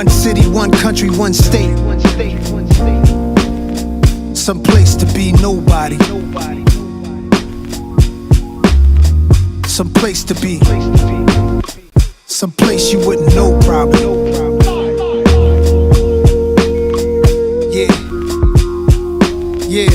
One city, one country, one state. Some place to be nobody. Some place to be. Some place you wouldn't know probably. Yeah. Yeah.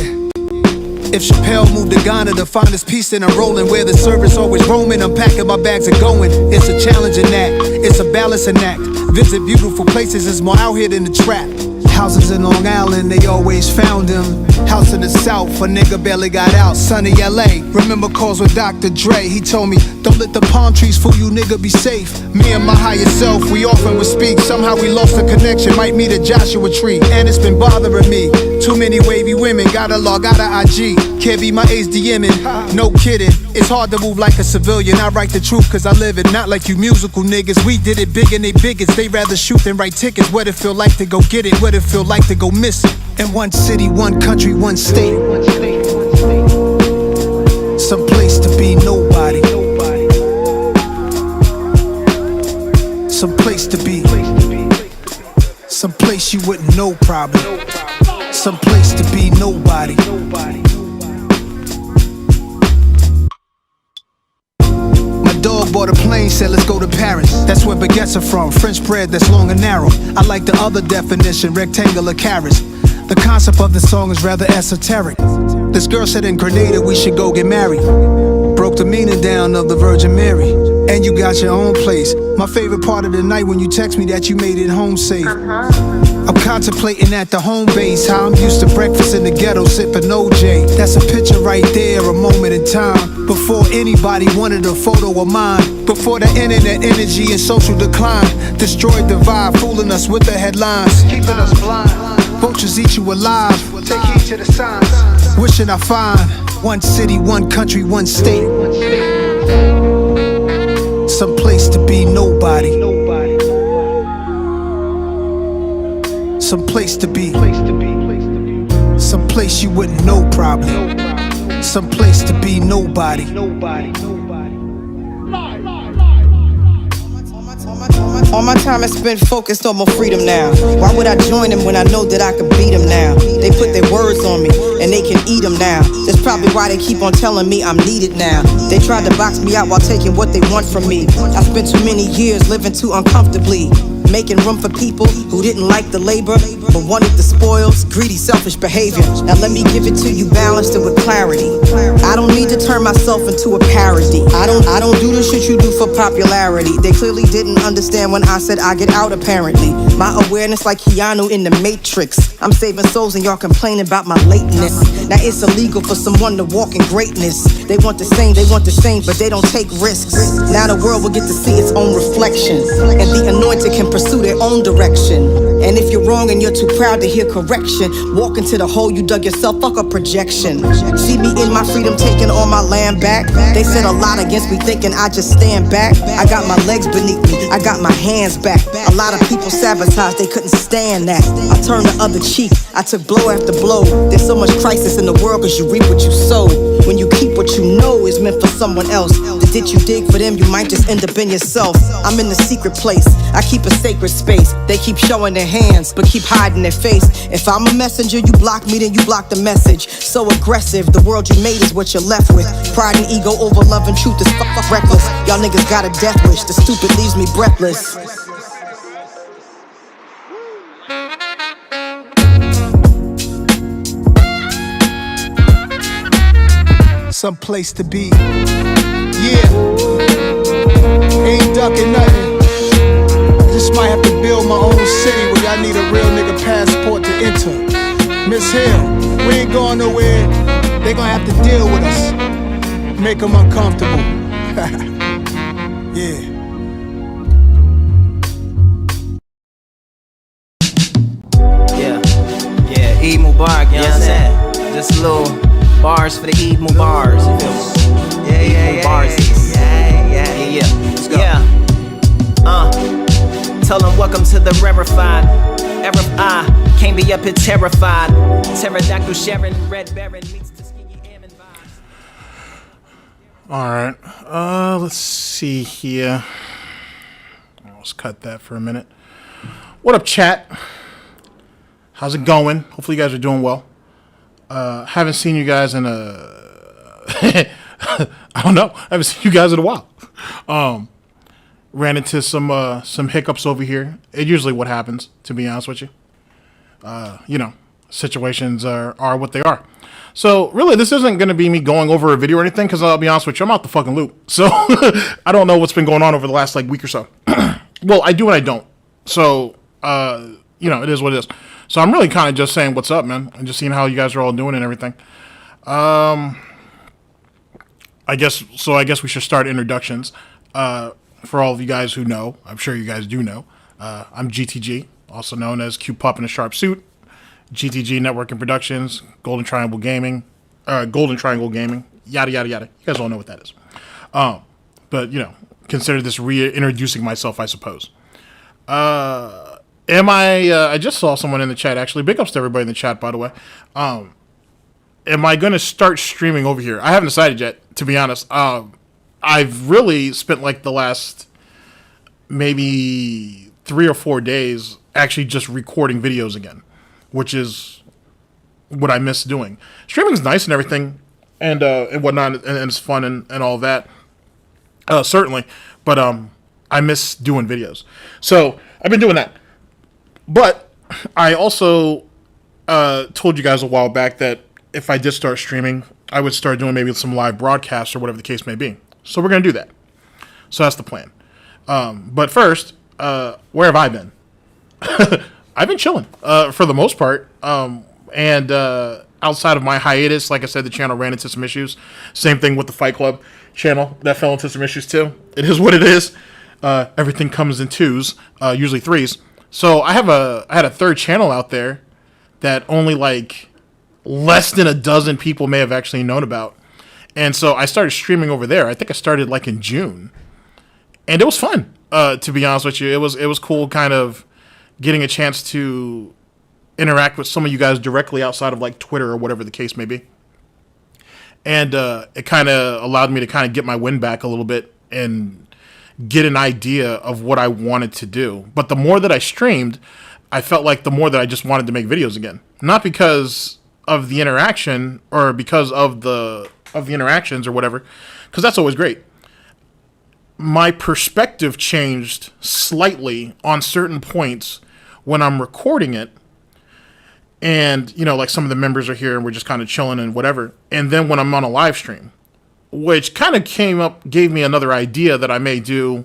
If Chappelle moved to Ghana to find his peace, then I'm rolling where the service always roaming. I'm packing my bags and going. It's a challenging act, it's a balancing act. Visit beautiful places, it's more out here than the trap. Houses in Long Island, they always found him. House in the South, a nigga barely got out. Sunny LA, remember calls with Dr. Dre. He told me, don't let the palm trees fool you, nigga, be safe. Me and my higher self, we often would speak. Somehow we lost the connection, might meet a Joshua tree. And it's been bothering me. Too many wavy women, gotta log out of IG. Can't be my ace DMing, no kidding. It's hard to move like a civilian. I write the truth cause I live it, not like you musical niggas. We did it big and they bigots. They rather shoot than write tickets. What it feel like to go get it, what it feel like to go miss it. In one city, one country, one state. Some place to be nobody. Some place to be. Some place you wouldn't know probably. Some place to be nobody. Dog bought a plane, said let's go to Paris. That's where baguettes are from, French bread that's long and narrow. I like the other definition, rectangular carrots. The concept of the song is rather esoteric. This girl said in Grenada we should go get married. Broke the meaning down of the Virgin Mary. And you got your own place. My favorite part of the night when you text me that you made it home safe. I'm contemplating at the home base how I'm used to breakfast in the ghetto sipping OJ. That's a picture right there, a moment in time. Before anybody wanted a photo of mine. Before the internet energy and social decline destroyed the vibe, fooling us with the headlines, keeping us blind. Vultures eat you alive. Take heed to the signs. Wishing I find one city, one country, one state. Some place to be nobody. Some place to be. Some place you wouldn't know probably. Some place to be nobody. All my time is spent focused on my freedom now. Why would I join them when I know that I could beat them now? They put their words on me and they can eat them now. That's probably why they keep on telling me I'm needed now. They tried to box me out while taking what they want from me. I spent too many years living too uncomfortably, making room for people who didn't like the labor but wanted the spoils, greedy, selfish behavior. Now let me give it to you balanced and with clarity. I don't need to turn myself into a parody. I don't do the shit you do for popularity. They clearly didn't understand when I said I get out apparently. My awareness like Keanu in the Matrix. I'm saving souls and y'all complaining about my lateness. Now it's illegal for someone to walk in greatness. They want the same, but they don't take risks. Now the world will get to see its own reflection, and the anointed can pursue their own direction. And if you're wrong and you're too proud to hear correction, walk into the hole you dug yourself, fuck a projection. See me in my freedom taking all my land back. They said a lot against me thinking I just stand back. I got my legs beneath me, I got my hands back. A lot of people sabotaged, they couldn't stand that. I turned the other cheek, I took blow after blow. There's so much crisis in the world cause you reap what you sow. When you keep what you know is meant for someone else, the ditch you dig for them you might just end up in yourself. I'm in the secret place, I keep a sacred space. They keep showing their hands but keep hiding their face. If I'm a messenger, you block me, then you block the message. So aggressive, the world you made is what you're left with. Pride and ego over love and truth is fuck reckless. Y'all niggas got a death wish, the stupid leaves me breathless. Some place to be. Yeah. Ain't ducking nothing. Just might have to build my own city where y'all need a real nigga passport to enter. Miss Hill, we ain't going nowhere. They gonna have to deal with us. Make them uncomfortable. Yeah. Yeah, Eid Mubarak, you know what I'm saying? Just a little bars for the Eid Mubarak, you feel me? Yeah. Let's go. Tell them welcome to the rarefied RFI. Can't be up here terrified. Pterodactyl Sharon, Red Baron meets Tuskegee Airman vibes. Alright, let's see here. Let's cut that for a minute. What up, chat? How's it going? Hopefully you guys are doing well. Haven't seen you guys in I don't know. I haven't seen you guys in a while. Ran into some hiccups over here. It's usually what happens, to be honest with you. Situations are what they are. So really, this isn't going to be me going over a video or anything, because I'll be honest with you, I'm out the fucking loop. So I don't know what's been going on over the last week or so. Well, I do and I don't. So it is what it is. So I'm really kind of just saying what's up, man, and just seeing how you guys are all doing and everything. I guess we should start introductions. For all of you guys who know, I'm sure you guys do know, I'm GTG, also known as Q Pup in a Sharp Suit, GTG Network and Productions, Golden Triangle Gaming, yada yada yada. You guys all know what that is. But consider this reintroducing myself, I suppose. I just saw someone in the chat, actually. Big ups to everybody in the chat, by the way. Am I going to start streaming over here? I haven't decided yet, to be honest. I've really spent the last maybe 3 or 4 days actually just recording videos again, which is what I miss doing. Streaming's nice and everything, and whatnot, and it's fun and all that. Certainly. But I miss doing videos. So I've been doing that. But I also told you guys a while back that if I did start streaming, I would start doing maybe some live broadcasts or whatever the case may be. So we're going to do that. So that's the plan. But first, where have I been? I've been chilling for the most part. And outside of my hiatus, like I said, the channel ran into some issues. Same thing with the Fight Club channel. That fell into some issues too. It is what it is. Everything comes in twos, usually threes. So I had a third channel out there that only less than a dozen people may have actually known about. And so I started streaming over there. I think I started in June. And it was fun, to be honest with you. It was cool kind of getting a chance to interact with some of you guys directly outside of Twitter or whatever the case may be. And it kind of allowed me to kind of get my win back a little bit and get an idea of what I wanted to do. But the more that I streamed, I felt like the more that I just wanted to make videos again. Not because of the interaction or because of the interactions or whatever, because that's always great. My perspective changed slightly on certain points when I'm recording it. And, some of the members are here and we're just kind of chilling and whatever. And then when I'm on a live stream, which kind of gave me another idea that I may do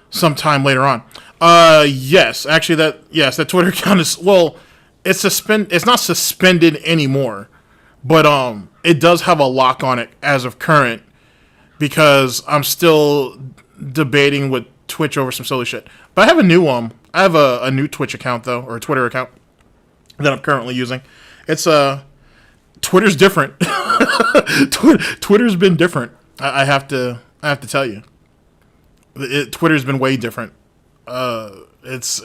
sometime later on. Yes, actually that Twitter account is, it's not suspended anymore, but it does have a lock on it as of current because I'm still debating with Twitch over some silly shit. But I have a new Twitch account though, or a Twitter account that I'm currently using. It's Twitter's different. Twitter's been different. I have to tell you, Twitter's been way different. It's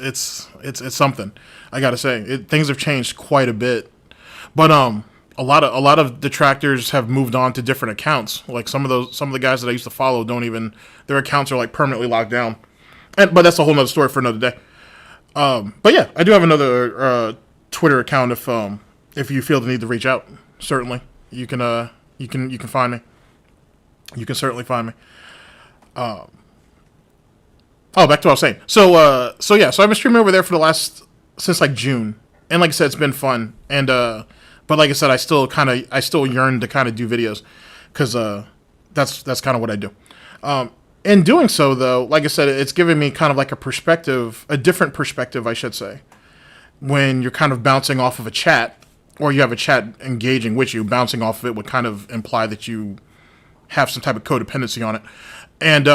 something. I gotta say, things have changed quite a bit. But a lot of detractors have moved on to different accounts. Some of the guys that I used to follow their accounts are permanently locked down. But that's a whole nother story for another day. But yeah, I do have another Twitter account if you feel the need to reach out. Certainly, you can find me. You can certainly find me. Back to what I was saying. So I've been streaming over there since June, and like I said, it's been fun. And but like I said, I still yearn to kind of do videos, because that's kind of what I do. In doing so, though, like I said, it's given me kind of a different perspective, I should say, when you're kind of bouncing off of a chat. Or you have a chat engaging with you, bouncing off of it would kind of imply that you have some type of codependency on it. And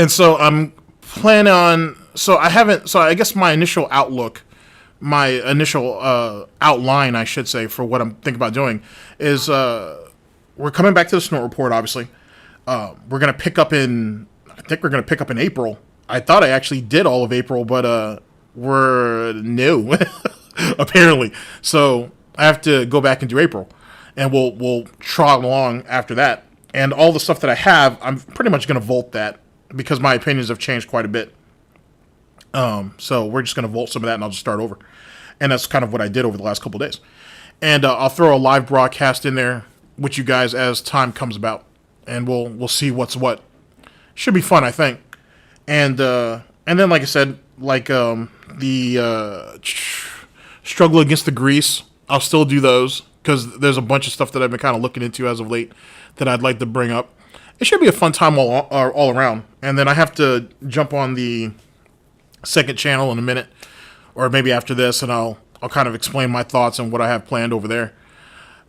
so I'm planning on, I guess my initial outlook, my initial outline, I should say, for what I'm thinking about doing is we're coming back to the Snort report, obviously. We're going to pick up in April. I thought I actually did all of April, but we're new. Apparently. So I have to go back and do April, and we'll trot along after that. And all the stuff that I have, I'm pretty much going to vault that because my opinions have changed quite a bit. So we're just going to vault some of that, and I'll just start over. And that's kind of what I did over the last couple of days. And I'll throw a live broadcast in there with you guys as time comes about, and we'll see what's what. Should be fun, I think. And then, like I said, like the struggle against the grease, I'll still do those because there's a bunch of stuff that I've been kind of looking into as of late that I'd like to bring up. It should be a fun time all around. And then I have to jump on the second channel in a minute, or maybe after this, and I'll kind of explain my thoughts and what I have planned over there.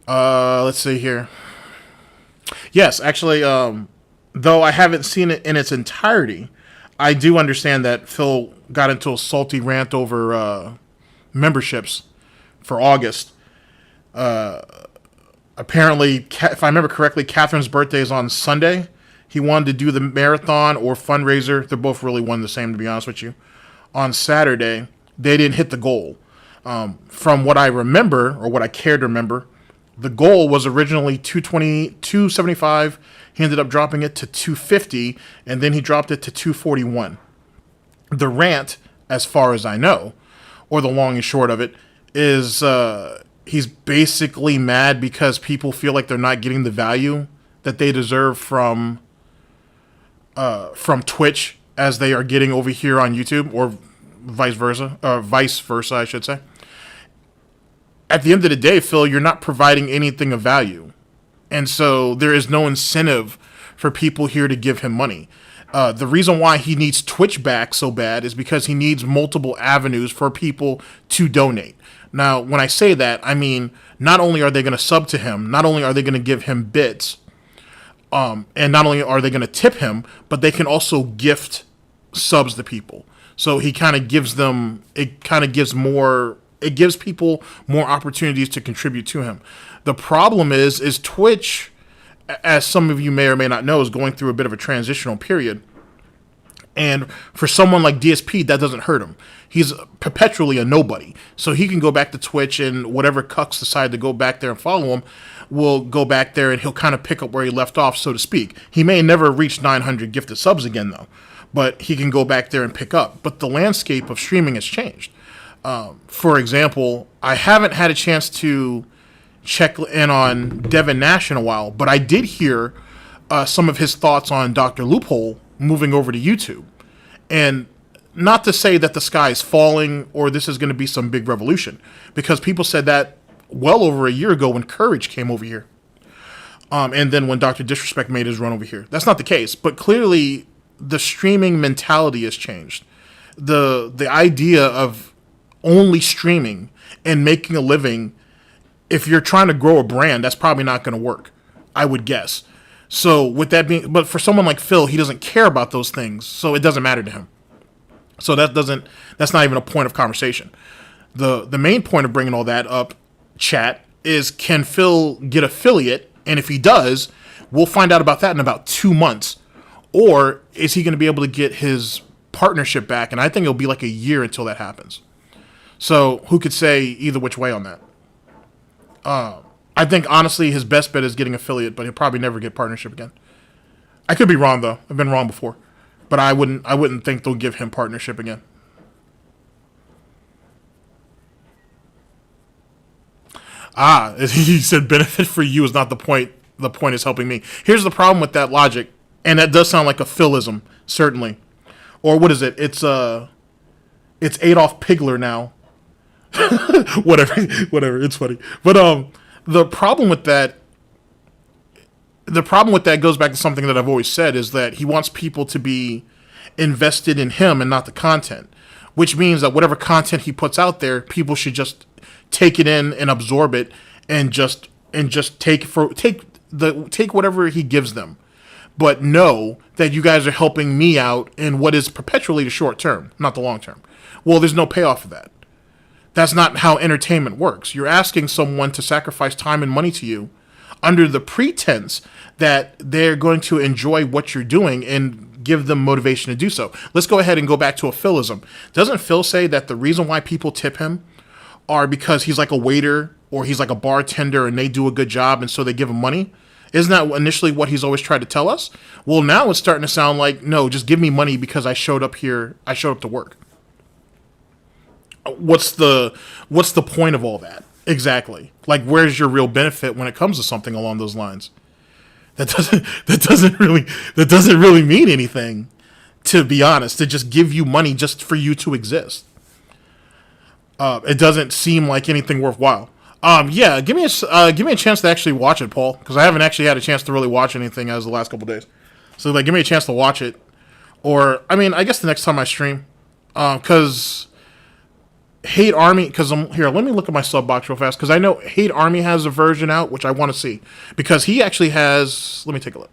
Let's see here. Yes, actually, though I haven't seen it in its entirety, I do understand that Phil got into a salty rant over memberships for August. Apparently, if I remember correctly, Catherine's birthday is on Sunday. He wanted to do the marathon or fundraiser. They're both really one and the same, to be honest with you. On Saturday, they didn't hit the goal. From what I remember, or what I care to remember, the goal was originally 275. He ended up dropping it to 250, and then he dropped it to 241. The rant, as far as I know, or the long and short of it, is he's basically mad because people feel like they're not getting the value that they deserve from Twitch as they are getting over here on YouTube, or vice versa, I should say. At the end of the day, Phil, you're not providing anything of value. And so there is no incentive for people here to give him money. The reason why he needs Twitch back so bad is because he needs multiple avenues for people to donate. Now, when I say that, I mean, not only are they going to sub to him, not only are they going to give him bits, and not only are they going to tip him, but they can also gift subs to people. So he kind of gives them, it gives people more opportunities to contribute to him. The problem is Twitch, as some of you may or may not know, is going through a bit of a transitional period. And for someone like DSP, that doesn't hurt him. He's perpetually a nobody. So he can go back to Twitch, and whatever cucks decide to go back there and follow him will go back there, and he'll kind of pick up where he left off, so to speak. He may never reach 900 gifted subs again, though. But he can go back there and pick up. But the landscape of streaming has changed. For example, I haven't had a chance to check in on Devin Nash in a while, but I did hear some of his thoughts on Dr. Loophole moving over to YouTube. And not to say that the sky is falling or this is going to be some big revolution, because people said that well over a year ago when Courage came over here. And then when Dr. Disrespect made his run over here. That's not the case, but clearly the streaming mentality has changed. The idea of only streaming and making a living, if you're trying to grow a brand, that's probably not going to work, I would guess. So with that being, but for someone like Phil, he doesn't care about those things, so it doesn't matter to him. So that's not even a point of conversation. The main point of bringing all that up, chat, is can Phil get affiliate? And if he does, we'll find out about that in about 2 months. Or is he going to be able to get his partnership back? And I think it'll be like a year until that happens. So who could say either which way on that? I think, honestly, his best bet is getting affiliate, but he'll probably never get partnership again. I could be wrong, though. I've been wrong before. But I wouldn't think they'll give him partnership again. He said benefit for you is not the point. The point is helping me. Here's the problem with that logic, and that does sound like a Philism, certainly. Or what is it? It's Adolf Pigler now. whatever. It's funny. But the problem with that goes back to something that I've always said, is that he wants people to be invested in him and not the content, which means that whatever content he puts out there, people should just take it in and absorb it and just take whatever he gives them. But know that you guys are helping me out in what is perpetually the short term, not the long term. Well, there's no payoff for that. That's not how entertainment works. You're asking someone to sacrifice time and money to you under the pretense that they're going to enjoy what you're doing and give them motivation to do so. Let's go ahead and go back to a Philism. Doesn't Phil say that the reason why people tip him are because he's like a waiter or he's like a bartender and they do a good job and so they give him money? Isn't that initially what he's always tried to tell us? Well, now it's starting to sound like, no, just give me money because I showed up here, I showed up to work. what's the point of all that exactly? Like, where's your real benefit when it comes to something along those lines? That doesn't really mean anything, to be honest. To just give you money just for you to exist. It doesn't seem like anything worthwhile. Yeah, give me a chance to actually watch it, Paul, because I haven't actually had a chance to really watch anything as the last couple days. So like, give me a chance to watch it, or I mean, I guess the next time I stream, because Hate Army. Because here, let me look at my sub box real fast, because I know Hate Army has a version out which I want to see, because he actually has. Let me take a look.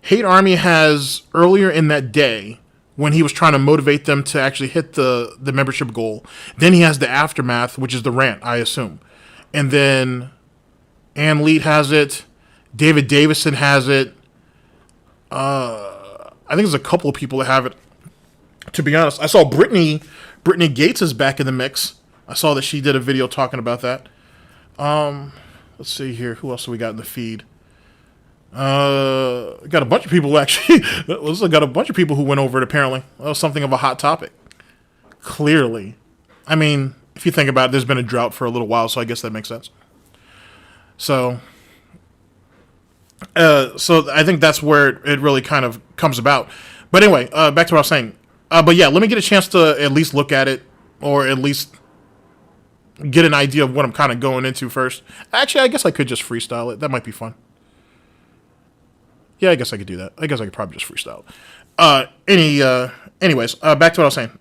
Hate Army has earlier in that day, when he was trying to motivate them to actually hit the membership goal. Then he has the aftermath, which is the rant, I assume. And then Ann Leet has it. David Davison has it. I think there's a couple of people that have it. To be honest, I saw Brittany Gates is back in the mix. I saw that she did a video talking about that. Let's see here. Who else do we got in the feed? Got a bunch of people actually. Got a bunch of people who went over it. Apparently, that was something of a hot topic. Clearly, I mean, if you think about it, there's been a drought for a little while, so I guess that makes sense. So I think that's where it really kind of comes about. But anyway, back to what I was saying. But yeah, let me get a chance to at least look at it, or at least get an idea of what I'm kind of going into first. Actually, I guess I could just freestyle it. That might be fun. Yeah, I guess I could do that. I guess I could probably just freestyle it. Anyways, back to what I was saying.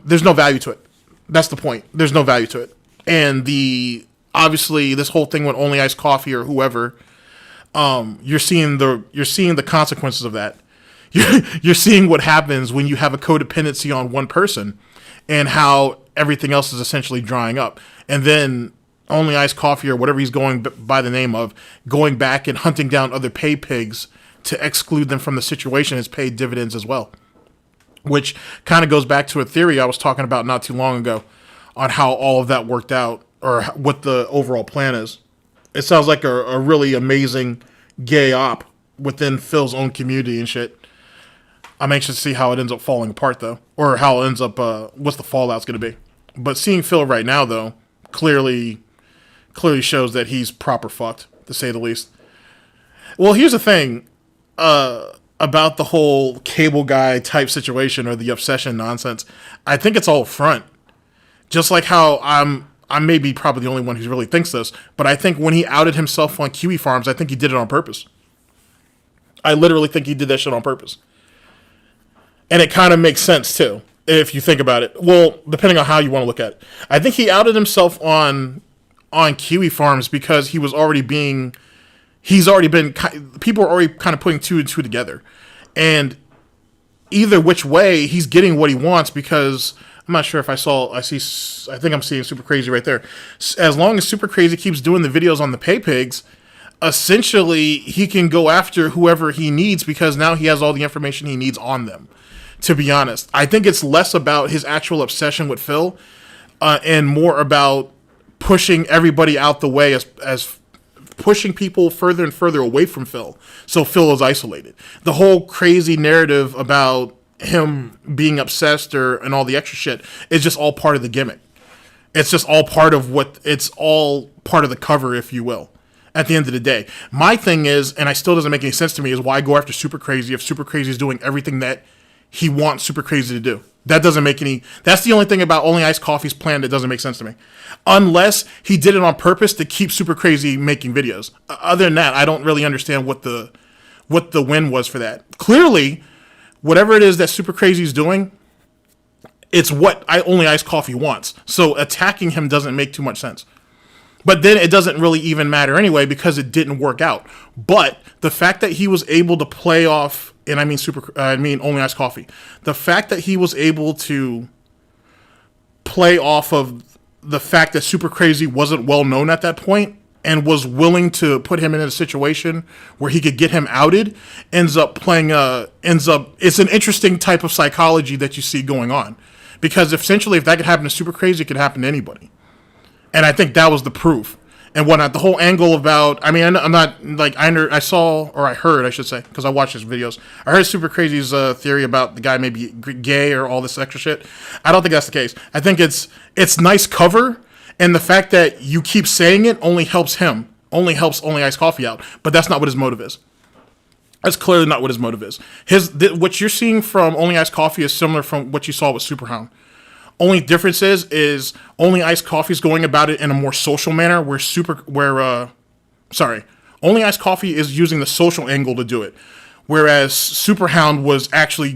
There's no value to it. That's the point. There's no value to it. And obviously this whole thing with Only Iced Coffee or whoever, you're seeing the consequences of that. You're seeing what happens when you have a codependency on one person, and how everything else is essentially drying up. And then Only Iced Coffee, or whatever he's going by the name of, going back and hunting down other pay pigs to exclude them from the situation, has paid dividends as well. Which kind of goes back to a theory I was talking about not too long ago on how all of that worked out, or what the overall plan is. It sounds like a really amazing gay op within Phil's own community and shit. I'm anxious to see how it ends up falling apart, though, or how it ends up, what's the fallout's going to be. But seeing Phil right now, though, clearly shows that he's proper fucked, to say the least. Well, here's the thing about the whole cable guy type situation, or the obsession nonsense. I think it's all front. Just like how I may be probably the only one who really thinks this, but I think when he outed himself on Kiwi Farms, I think he did it on purpose. I literally think he did that shit on purpose. And it kind of makes sense, too, if you think about it. Well, depending on how you want to look at it. I think he outed himself on Kiwi Farms because people are already kind of putting two and two together. And either which way, he's getting what he wants, because I'm not sure if I think I'm seeing Super Crazy right there. As long as Super Crazy keeps doing the videos on the pay pigs, essentially he can go after whoever he needs, because now he has all the information he needs on them. To be honest, I think it's less about his actual obsession with Phil, and more about pushing everybody out the way, as pushing people further and further away from Phil, so Phil is isolated. The whole crazy narrative about him being obsessed and all the extra shit is just all part of the gimmick. It's just all part of the cover, if you will. At the end of the day, my thing is, and it still doesn't make any sense to me, is why go after Super Crazy if Super Crazy is doing everything that he wants Super Crazy to do? That's the only thing about Only Iced Coffee's plan that doesn't make sense to me. Unless he did it on purpose to keep Super Crazy making videos. Other than that, I don't really understand what the win was for that. Clearly, whatever it is that Super Crazy is doing, it's what Only Iced Coffee wants. So attacking him doesn't make too much sense. But then it doesn't really even matter anyway, because it didn't work out. But the fact that he was able to play off, and I mean Only Iced Coffee, the fact that he was able to play off of the fact that Super Crazy wasn't well known at that point, and was willing to put him in a situation where he could get him outed, it's an interesting type of psychology that you see going on. Because essentially, if that could happen to Super Crazy, it could happen to anybody. And I think that was the proof. and whatnot. The whole angle about, I mean, I'm not like I saw or I heard, I should say, because I watched his videos. I heard Super Crazy's theory about the guy maybe gay or all this extra shit. I don't think that's the case. I think it's nice cover, and the fact that you keep saying it only helps him, only helps Only Iced Coffee out. But that's not what his motive is. That's clearly not what his motive is. What you're seeing from Only Iced Coffee is similar from what you saw with Superhound. Only difference is Only Iced Coffee is going about it in a more social manner, Only Iced Coffee is using the social angle to do it, whereas Superhound was actually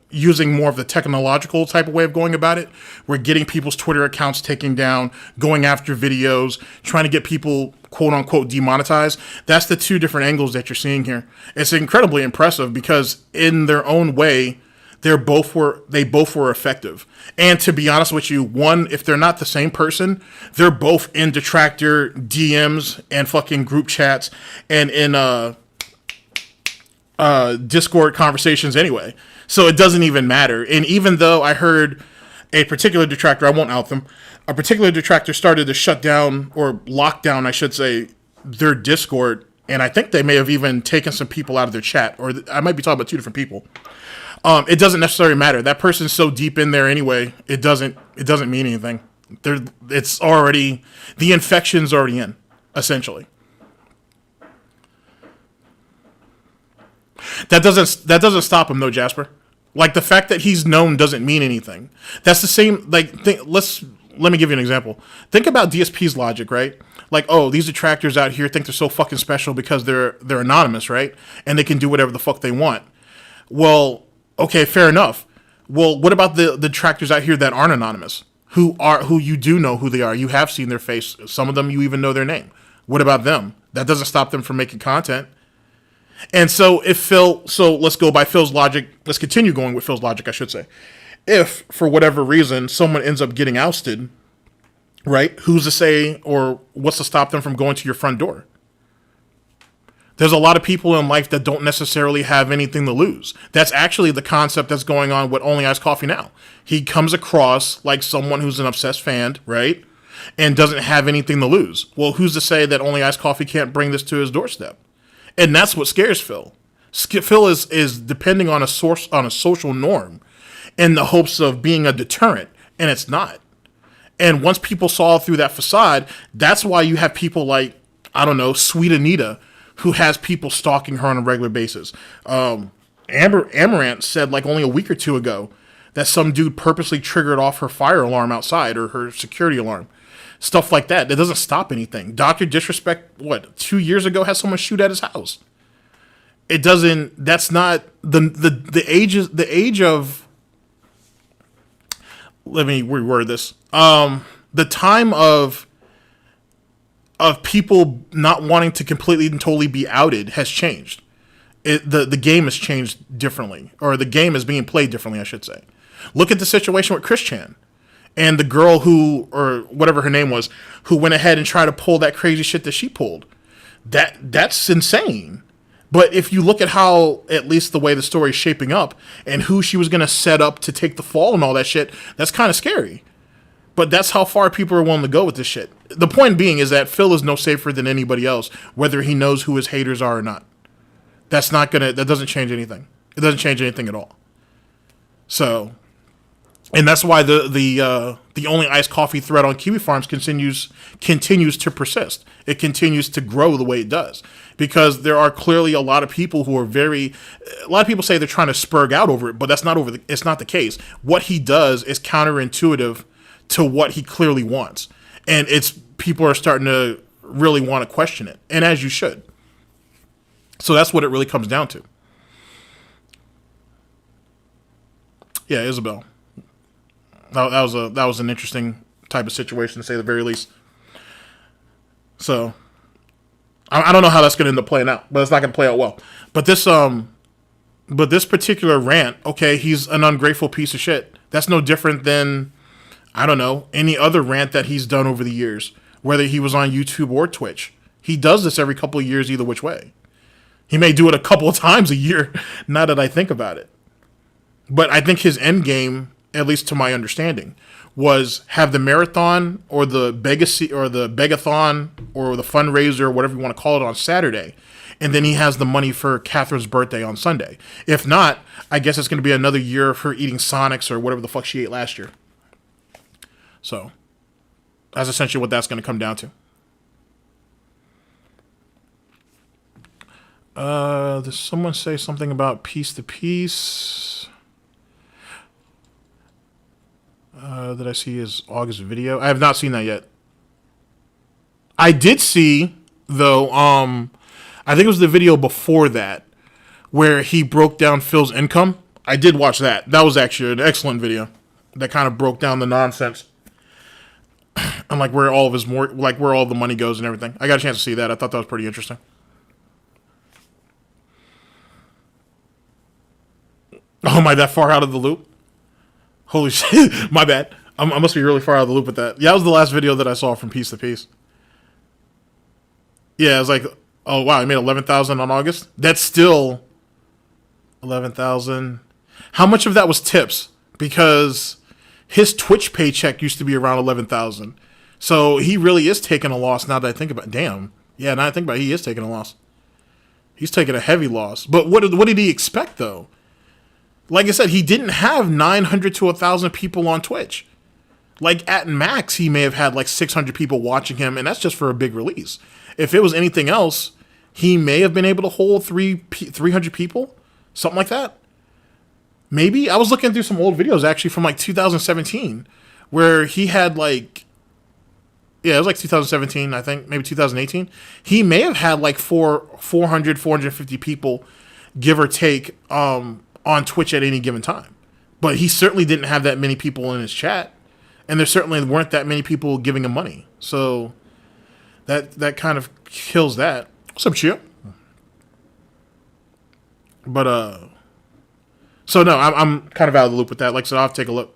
using more of the technological type of way of going about it. We're getting people's Twitter accounts taken down, going after videos, trying to get people quote unquote demonetized. That's the two different angles that you're seeing here. It's incredibly impressive because in their own way, they both were effective. And to be honest with you, one, if they're not the same person, they're both in Detractor DMs and fucking group chats and in Discord conversations anyway. So it doesn't even matter. And even though I heard a particular Detractor, I won't out them, a particular Detractor started to shut down or lock down, I should say, their Discord. And I think they may have even taken some people out of their chat, or I might be talking about two different people. It doesn't necessarily matter. That person's so deep in there anyway. It doesn't mean anything. It's already, the infection's already in, essentially. That doesn't stop him though, Jasper. Like the fact that he's known doesn't mean anything. That's the same. Like, let me give you an example. Think about DSP's logic, right? Like, oh, these detractors out here think they're so fucking special because they're anonymous, right? And they can do whatever the fuck they want. Well, okay, fair enough. Well, what about the detractors out here that aren't anonymous? Who you do know who they are? You have seen their face. Some of them you even know their name. What about them? That doesn't stop them from making content. And so let's go by Phil's logic. Let's continue going with Phil's logic, I should say. If for whatever reason someone ends up getting ousted, right? Who's to say, or what's to stop them from going to your front door? There's a lot of people in life that don't necessarily have anything to lose. That's actually the concept that's going on with Only Iced Coffee now. He comes across like someone who's an obsessed fan, right? And doesn't have anything to lose. Well, who's to say that Only Iced Coffee can't bring this to his doorstep? And that's what scares Phil. Phil is depending on a social norm in the hopes of being a deterrent, and it's not. And once people saw through that facade, that's why you have people like, I don't know, Sweet Anita, who has people stalking her on a regular basis. Amaranth said like only a week or two ago that some dude purposely triggered off her fire alarm outside or her security alarm. Stuff like that. That doesn't stop anything. Dr. Disrespect, 2 years ago had someone shoot at his house. It doesn't, that's not the age of, let me reword this. The time of people not wanting to completely and totally be outed has changed. The game has changed differently, or the game is being played differently, I should say. Look at the situation with Chris Chan and the girl who, or whatever her name was, who went ahead and tried to pull that crazy shit that she pulled. That's insane. But if you look at how, at least the way the story is shaping up, and who she was going to set up to take the fall and all that shit, that's kind of scary. But that's how far people are willing to go with this shit. The point being is that Phil is no safer than anybody else, whether he knows who his haters are or not. That doesn't change anything. It doesn't change anything at all. So, and that's why the Only Iced Coffee thread on Kiwi Farms continues to persist. It continues to grow the way it does. Because there are clearly a lot of people who are a lot of people say they're trying to spur Gout over it, but it's not the case. What he does is counterintuitive to what he clearly wants. And people are starting to really want to question it. And as you should. So that's what it really comes down to. Yeah, Isabel. That was an interesting type of situation, to say the very least. So I don't know how that's going to end up playing out, but it's not going to play out well. But this particular rant, okay, he's an ungrateful piece of shit. That's no different than, I don't know, any other rant that he's done over the years, whether he was on YouTube or Twitch. He does this every couple of years, either which way. He may do it a couple of times a year, now that I think about it. But I think his end game, at least to my understanding, was have the marathon or the begathon or the fundraiser or whatever you want to call it on Saturday, and then he has the money for Catherine's birthday on Sunday. If not, I guess it's going to be another year of her eating Sonics or whatever the fuck she ate last year. So that's essentially what that's going to come down to. Does someone say something about piece to piece? That I see his August video. I have not seen that yet. I did see, though, I think it was the video before that where he broke down Phil's income. I did watch that. That was actually an excellent video that kind of broke down the nonsense and like where all of his where all the money goes and everything. I got a chance to see that. I thought that was pretty interesting. Oh, am I that far out of the loop? Holy shit, my bad. I must be really far out of the loop with that. Yeah, that was the last video that I saw from Piece to Piece. Yeah, I was like, oh wow, I made 11,000 on August. That's still 11,000. How much of that was tips? Because his Twitch paycheck used to be around 11,000. So he really is taking a loss now that I think about it. Damn. Yeah, now I think about it, he is taking a loss. He's taking a heavy loss. But what did he expect though? Like I said, he didn't have 900 to 1,000 people on Twitch. Like, at max, he may have had, like, 600 people watching him, and that's just for a big release. If it was anything else, he may have been able to hold 300 people, something like that. Maybe. I was looking through some old videos, actually, from, like, 2017, where he had, like... Yeah, it was, like, 2017, I think, maybe 2018. He may have had, like, 400, 450 people, give or take, on Twitch at any given time. But he certainly didn't have that many people in his chat. And there certainly weren't that many people giving him money. So that kind of kills that. What's up, Chia? But so no, I'm kind of out of the loop with that. Like I said, I'll have to take a look.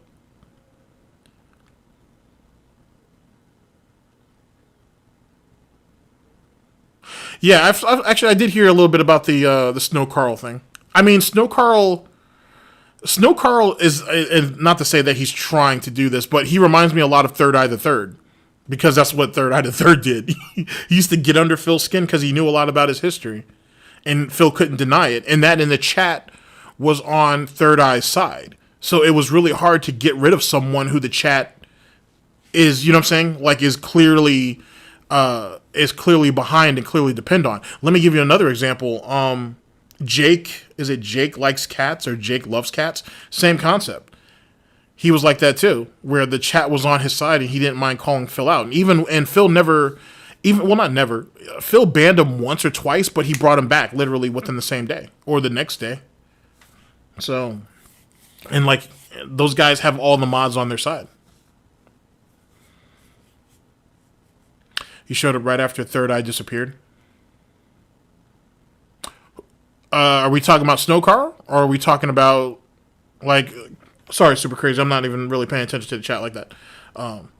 Yeah, I've actually I did hear a little bit about the Snow Carl thing. I mean, Snow Carl is, and not to say that he's trying to do this, but he reminds me a lot of Third Eye the Third, because that's what Third Eye the Third did. He used to get under Phil's skin because he knew a lot about his history, and Phil couldn't deny it. And that in the chat was on Third Eye's side, so it was really hard to get rid of someone who the chat is, you know what I'm saying, like is clearly behind and clearly depend on. Let me give you another example. Jake, is it Jake likes cats or Jake loves cats? Same concept. He was like that too, where the chat was on his side and he didn't mind calling Phil out. And Phil never, not never, Phil banned him once or twice, but he brought him back literally within the same day or the next day. So, and like, those guys have all the mods on their side. He showed up right after Third Eye disappeared. Are we talking about Snow Carl? Or are we talking about, like... Sorry, Super Crazy. I'm not even really paying attention to the chat like that.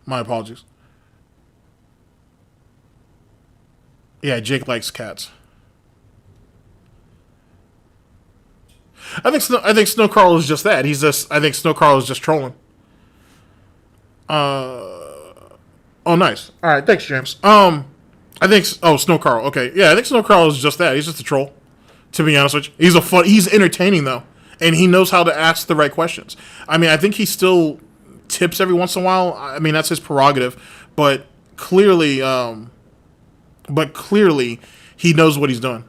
My apologies. Yeah, Jake likes cats. I think Snow Carl is just that. I think Snow Carl is just trolling. Oh, nice. All right, thanks, James. Snow Carl. Okay, yeah, I think Snow Carl is just that. He's just a troll. To be honest with you, he's entertaining though, and he knows how to ask the right questions. I mean, I think he still tips every once in a while. I mean, that's his prerogative, but clearly, he knows what he's doing.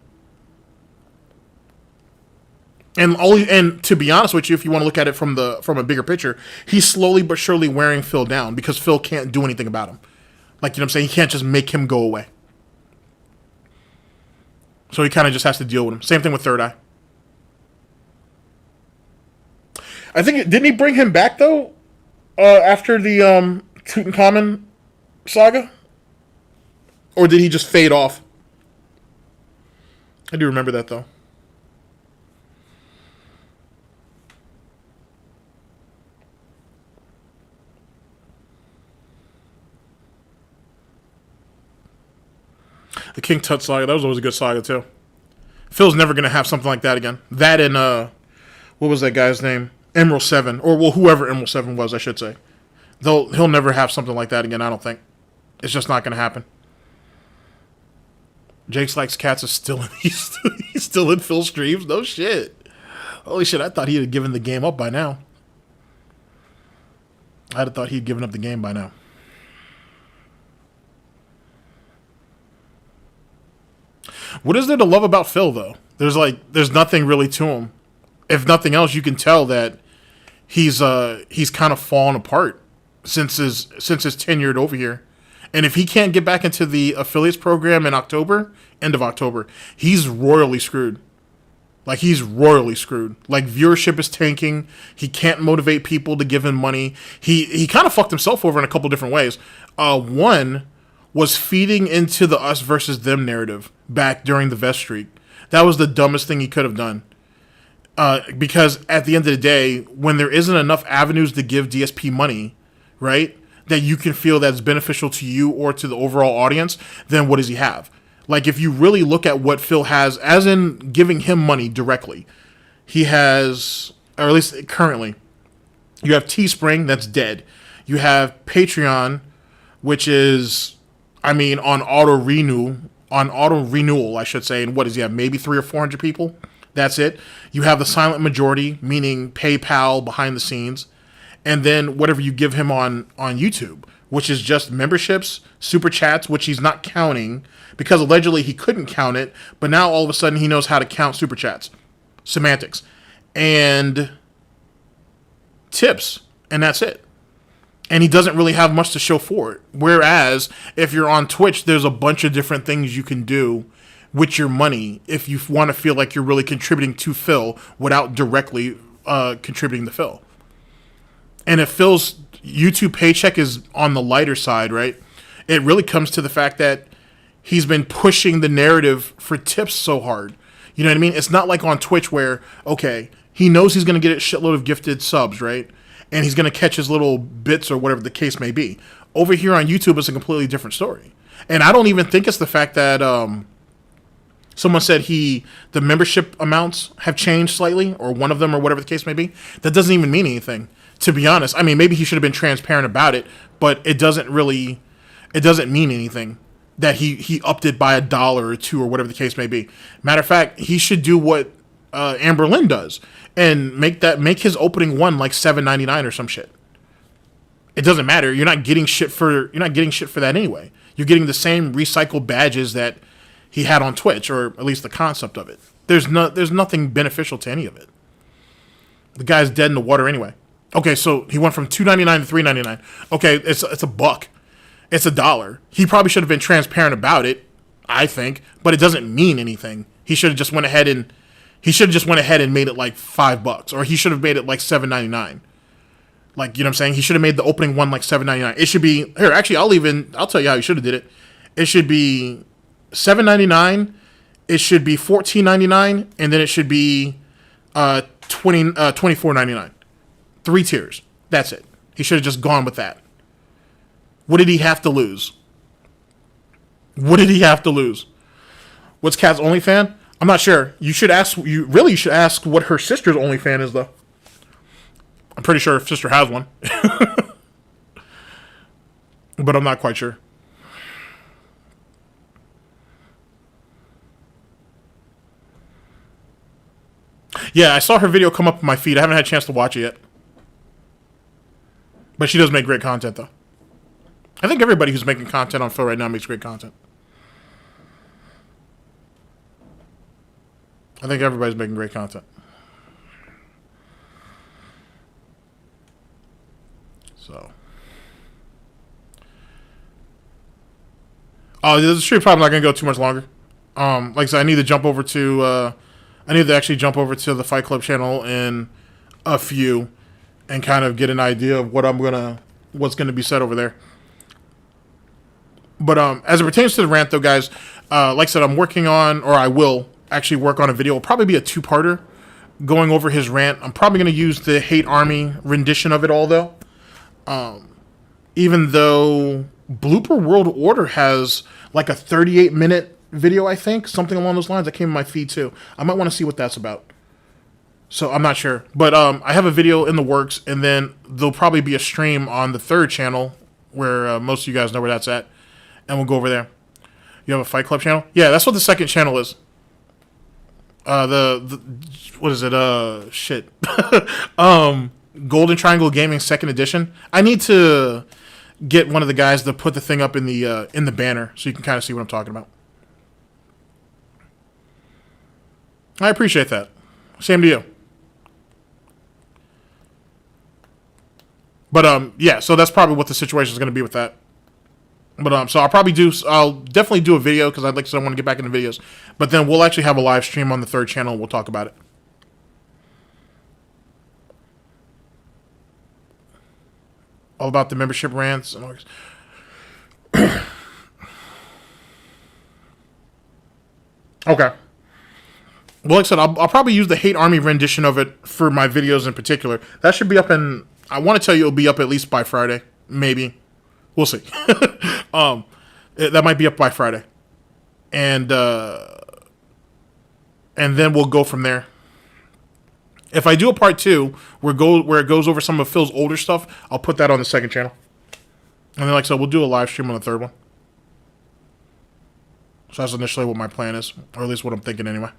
And to be honest with you, if you want to look at it from a bigger picture, he's slowly but surely wearing Phil down because Phil can't do anything about him. Like, you know what I'm saying? He can't just make him go away. So he kind of just has to deal with him. Same thing with Third Eye. I think, didn't he bring him back, though? After the Tutankhamun saga? Or did he just fade off? I do remember that, though. The King Tut saga, that was always a good saga, too. Phil's never going to have something like that again. That and, what was that guy's name? Emerald 7. Or, well, whoever Emerald 7 was, I should say. He'll never have something like that again, I don't think. It's just not going to happen. Jake's Likes Cats is still he's still in Phil streams. No shit. Holy shit, I thought he had given the game up by now. I'd have thought he'd given up the game by now. What is there to love about Phil, though? There's nothing really to him. If nothing else, you can tell that he's kind of fallen apart since his tenure over here. And if he can't get back into the affiliates program in October, end of October, he's royally screwed. Like, he's royally screwed. Like, viewership is tanking. He can't motivate people to give him money. He kind of fucked himself over in a couple different ways. One was feeding into the us versus them narrative back during the Vest streak. That was the dumbest thing he could have done. Because at the end of the day, when there isn't enough avenues to give DSP money, right, that you can feel that's beneficial to you or to the overall audience, then what does he have? Like, if you really look at what Phil has, as in giving him money directly, he has, or at least currently, you have Teespring, that's dead. You have Patreon, which is, I mean, on auto renewal, I should say. And what does he have? Maybe 300 or 400 people. That's it. You have the silent majority, meaning PayPal behind the scenes, and then whatever you give him on YouTube, which is just memberships, super chats, which he's not counting because allegedly he couldn't count it, but now all of a sudden he knows how to count super chats, semantics, and tips, and that's it. And he doesn't really have much to show for it. Whereas if you're on Twitch, there's a bunch of different things you can do with your money if you want to feel like you're really contributing to Phil without directly contributing to Phil. And if Phil's YouTube paycheck is on the lighter side, right, it really comes to the fact that he's been pushing the narrative for tips so hard. You know what I mean? It's not like on Twitch where, okay, he knows he's going to get a shitload of gifted subs, right? And he's going to catch his little bits or whatever the case may be. Over here on YouTube, it's a completely different story. And I don't even think it's the fact that someone said the membership amounts have changed slightly, or one of them, or whatever the case may be. That doesn't even mean anything, to be honest. I mean, maybe he should have been transparent about it, but it doesn't mean anything that he upped it by $1 or $2 or whatever the case may be. Matter of fact, he should do what Amber Lynn does and make his opening one like $7.99 or some shit. It doesn't matter. You're not getting shit for that anyway. You're getting the same recycled badges that he had on Twitch, or at least the concept of it. There's nothing beneficial to any of it. The guy's dead in the water anyway. Okay, so he went from $2.99 to $3.99. Okay, it's $1. It's $1. He probably should have been transparent about it, I think, but it doesn't mean anything. He should have just went ahead and made it like $5, or he should have made it like $7.99. Like, you know what I'm saying? He should have made the opening one like $7.99. It should be here. Actually, I'll tell you how he should have did it. It should be $7.99. It should be $14.99, and then it should be $24.99. 3 tiers. That's it. He should have just gone with that. What did he have to lose? What's Kat's OnlyFan? I'm not sure. You should ask what her sister's OnlyFan is, though. I'm pretty sure her sister has one. But I'm not quite sure. Yeah, I saw her video come up in my feed. I haven't had a chance to watch it yet. But she does make great content, though. I think everybody who's making content on Phil right now makes great content. I think everybody's making great content. So. Oh, this stream probably not going to go too much longer. Like I said, I need to actually jump over to the Fight Club channel in a few and kind of get an idea of what's gonna be said over there. But as it pertains to the rant, though, guys, like I said, I will actually work on a video. It'll probably be a 2-parter going over his rant. I'm probably going to use the Hate Army rendition of it all, though. Even though Blooper World Order has like a 38-minute video, I think, something along those lines that came in my feed, too. I might want to see what that's about. So I'm not sure, but I have a video in the works, and then there'll probably be a stream on the third channel where most of you guys know where that's at, and we'll go over there. You have a Fight Club channel? Yeah, that's what the second channel is. The what is it? Shit. Golden Triangle Gaming Second Edition. I need to get one of the guys to put the thing up in the banner so you can kind of see what I'm talking about. I appreciate that. Same to you. But yeah, so that's probably what the situation is going to be with that. But so I'll definitely do a video because I'd like to want to get back into videos. But then we'll actually have a live stream on the third channel and we'll talk about it. All about the membership rants and all this. Okay. Well, like I said, I'll probably use the Hate Army rendition of it for my videos in particular. That should be up in... I want to tell you it'll be up at least by Friday. Maybe. We'll see. That might be up by Friday. And then we'll go from there. If I do a part 2 where it goes over some of Phil's older stuff, I'll put that on the second channel. And then, like I said, we'll do a live stream on the third one. So that's initially what my plan is. Or at least what I'm thinking anyway.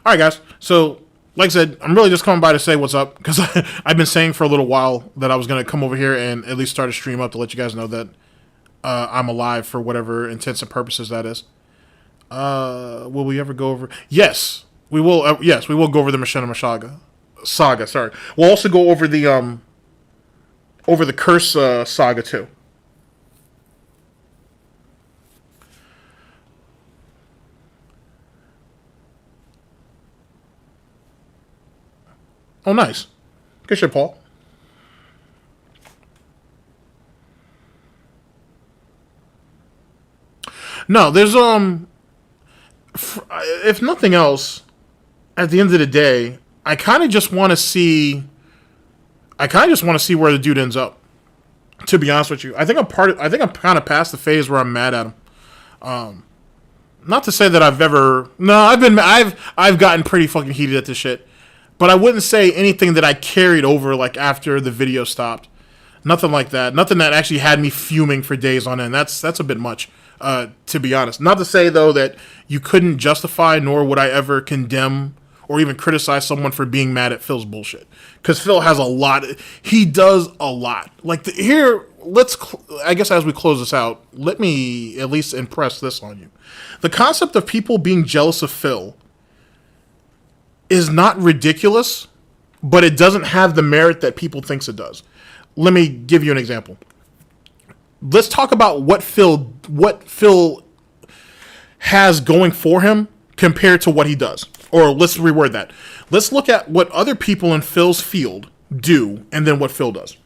All right, guys. So, like I said, I'm really just coming by to say what's up because I've been saying for a little while that I was going to come over here and at least start a stream up to let you guys know that I'm alive for whatever intents and purposes that is. Will we ever go over? Yes, we will. Yes, we will go over the Machinima saga. Sorry, we'll also go over the Curse saga too. Oh, nice. Good shit, Paul. No, there's if nothing else, at the end of the day, I kind of just want to see where the dude ends up. To be honest with you, I think I'm kind of past the phase where I'm mad at him. Not to say that I've gotten pretty fucking heated at this shit. But I wouldn't say anything that I carried over like after the video stopped. Nothing like that. Nothing that actually had me fuming for days on end. That's a bit much, to be honest. Not to say, though, that you couldn't justify nor would I ever condemn or even criticize someone for being mad at Phil's bullshit. Because Phil has a lot. He does a lot. Like, I guess as we close this out, let me at least impress this on you. The concept of people being jealous of Phil is not ridiculous, but it doesn't have the merit that people thinks it does. Let me give you an example. Let's talk about what Phil has going for him compared to what he does. Or let's reword that. Let's look at what other people in Phil's field do and then what Phil does.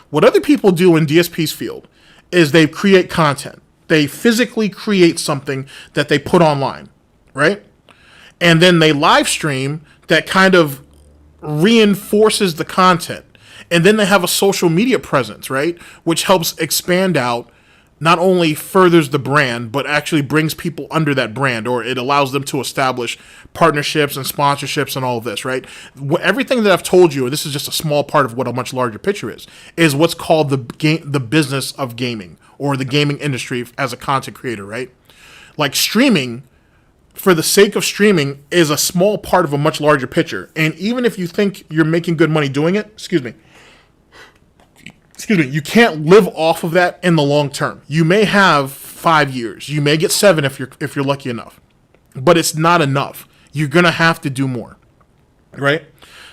What other people do in DSP's field is they create content. They physically create something that they put online, right? And then they live stream that kind of reinforces the content. And then they have a social media presence, right? Which helps expand out, not only furthers the brand, but actually brings people under that brand, or it allows them to establish partnerships and sponsorships and all of this, right? Everything that I've told you, and this is just a small part of what a much larger picture is what's called the business of gaming, or the gaming industry as a content creator, right? Like streaming, for the sake of streaming, is a small part of a much larger picture. And even if you think you're making good money doing it, you can't live off of that in the long term. You may have 5 years. You may get 7 if you're lucky enough. But it's not enough. You're going to have to do more. Right?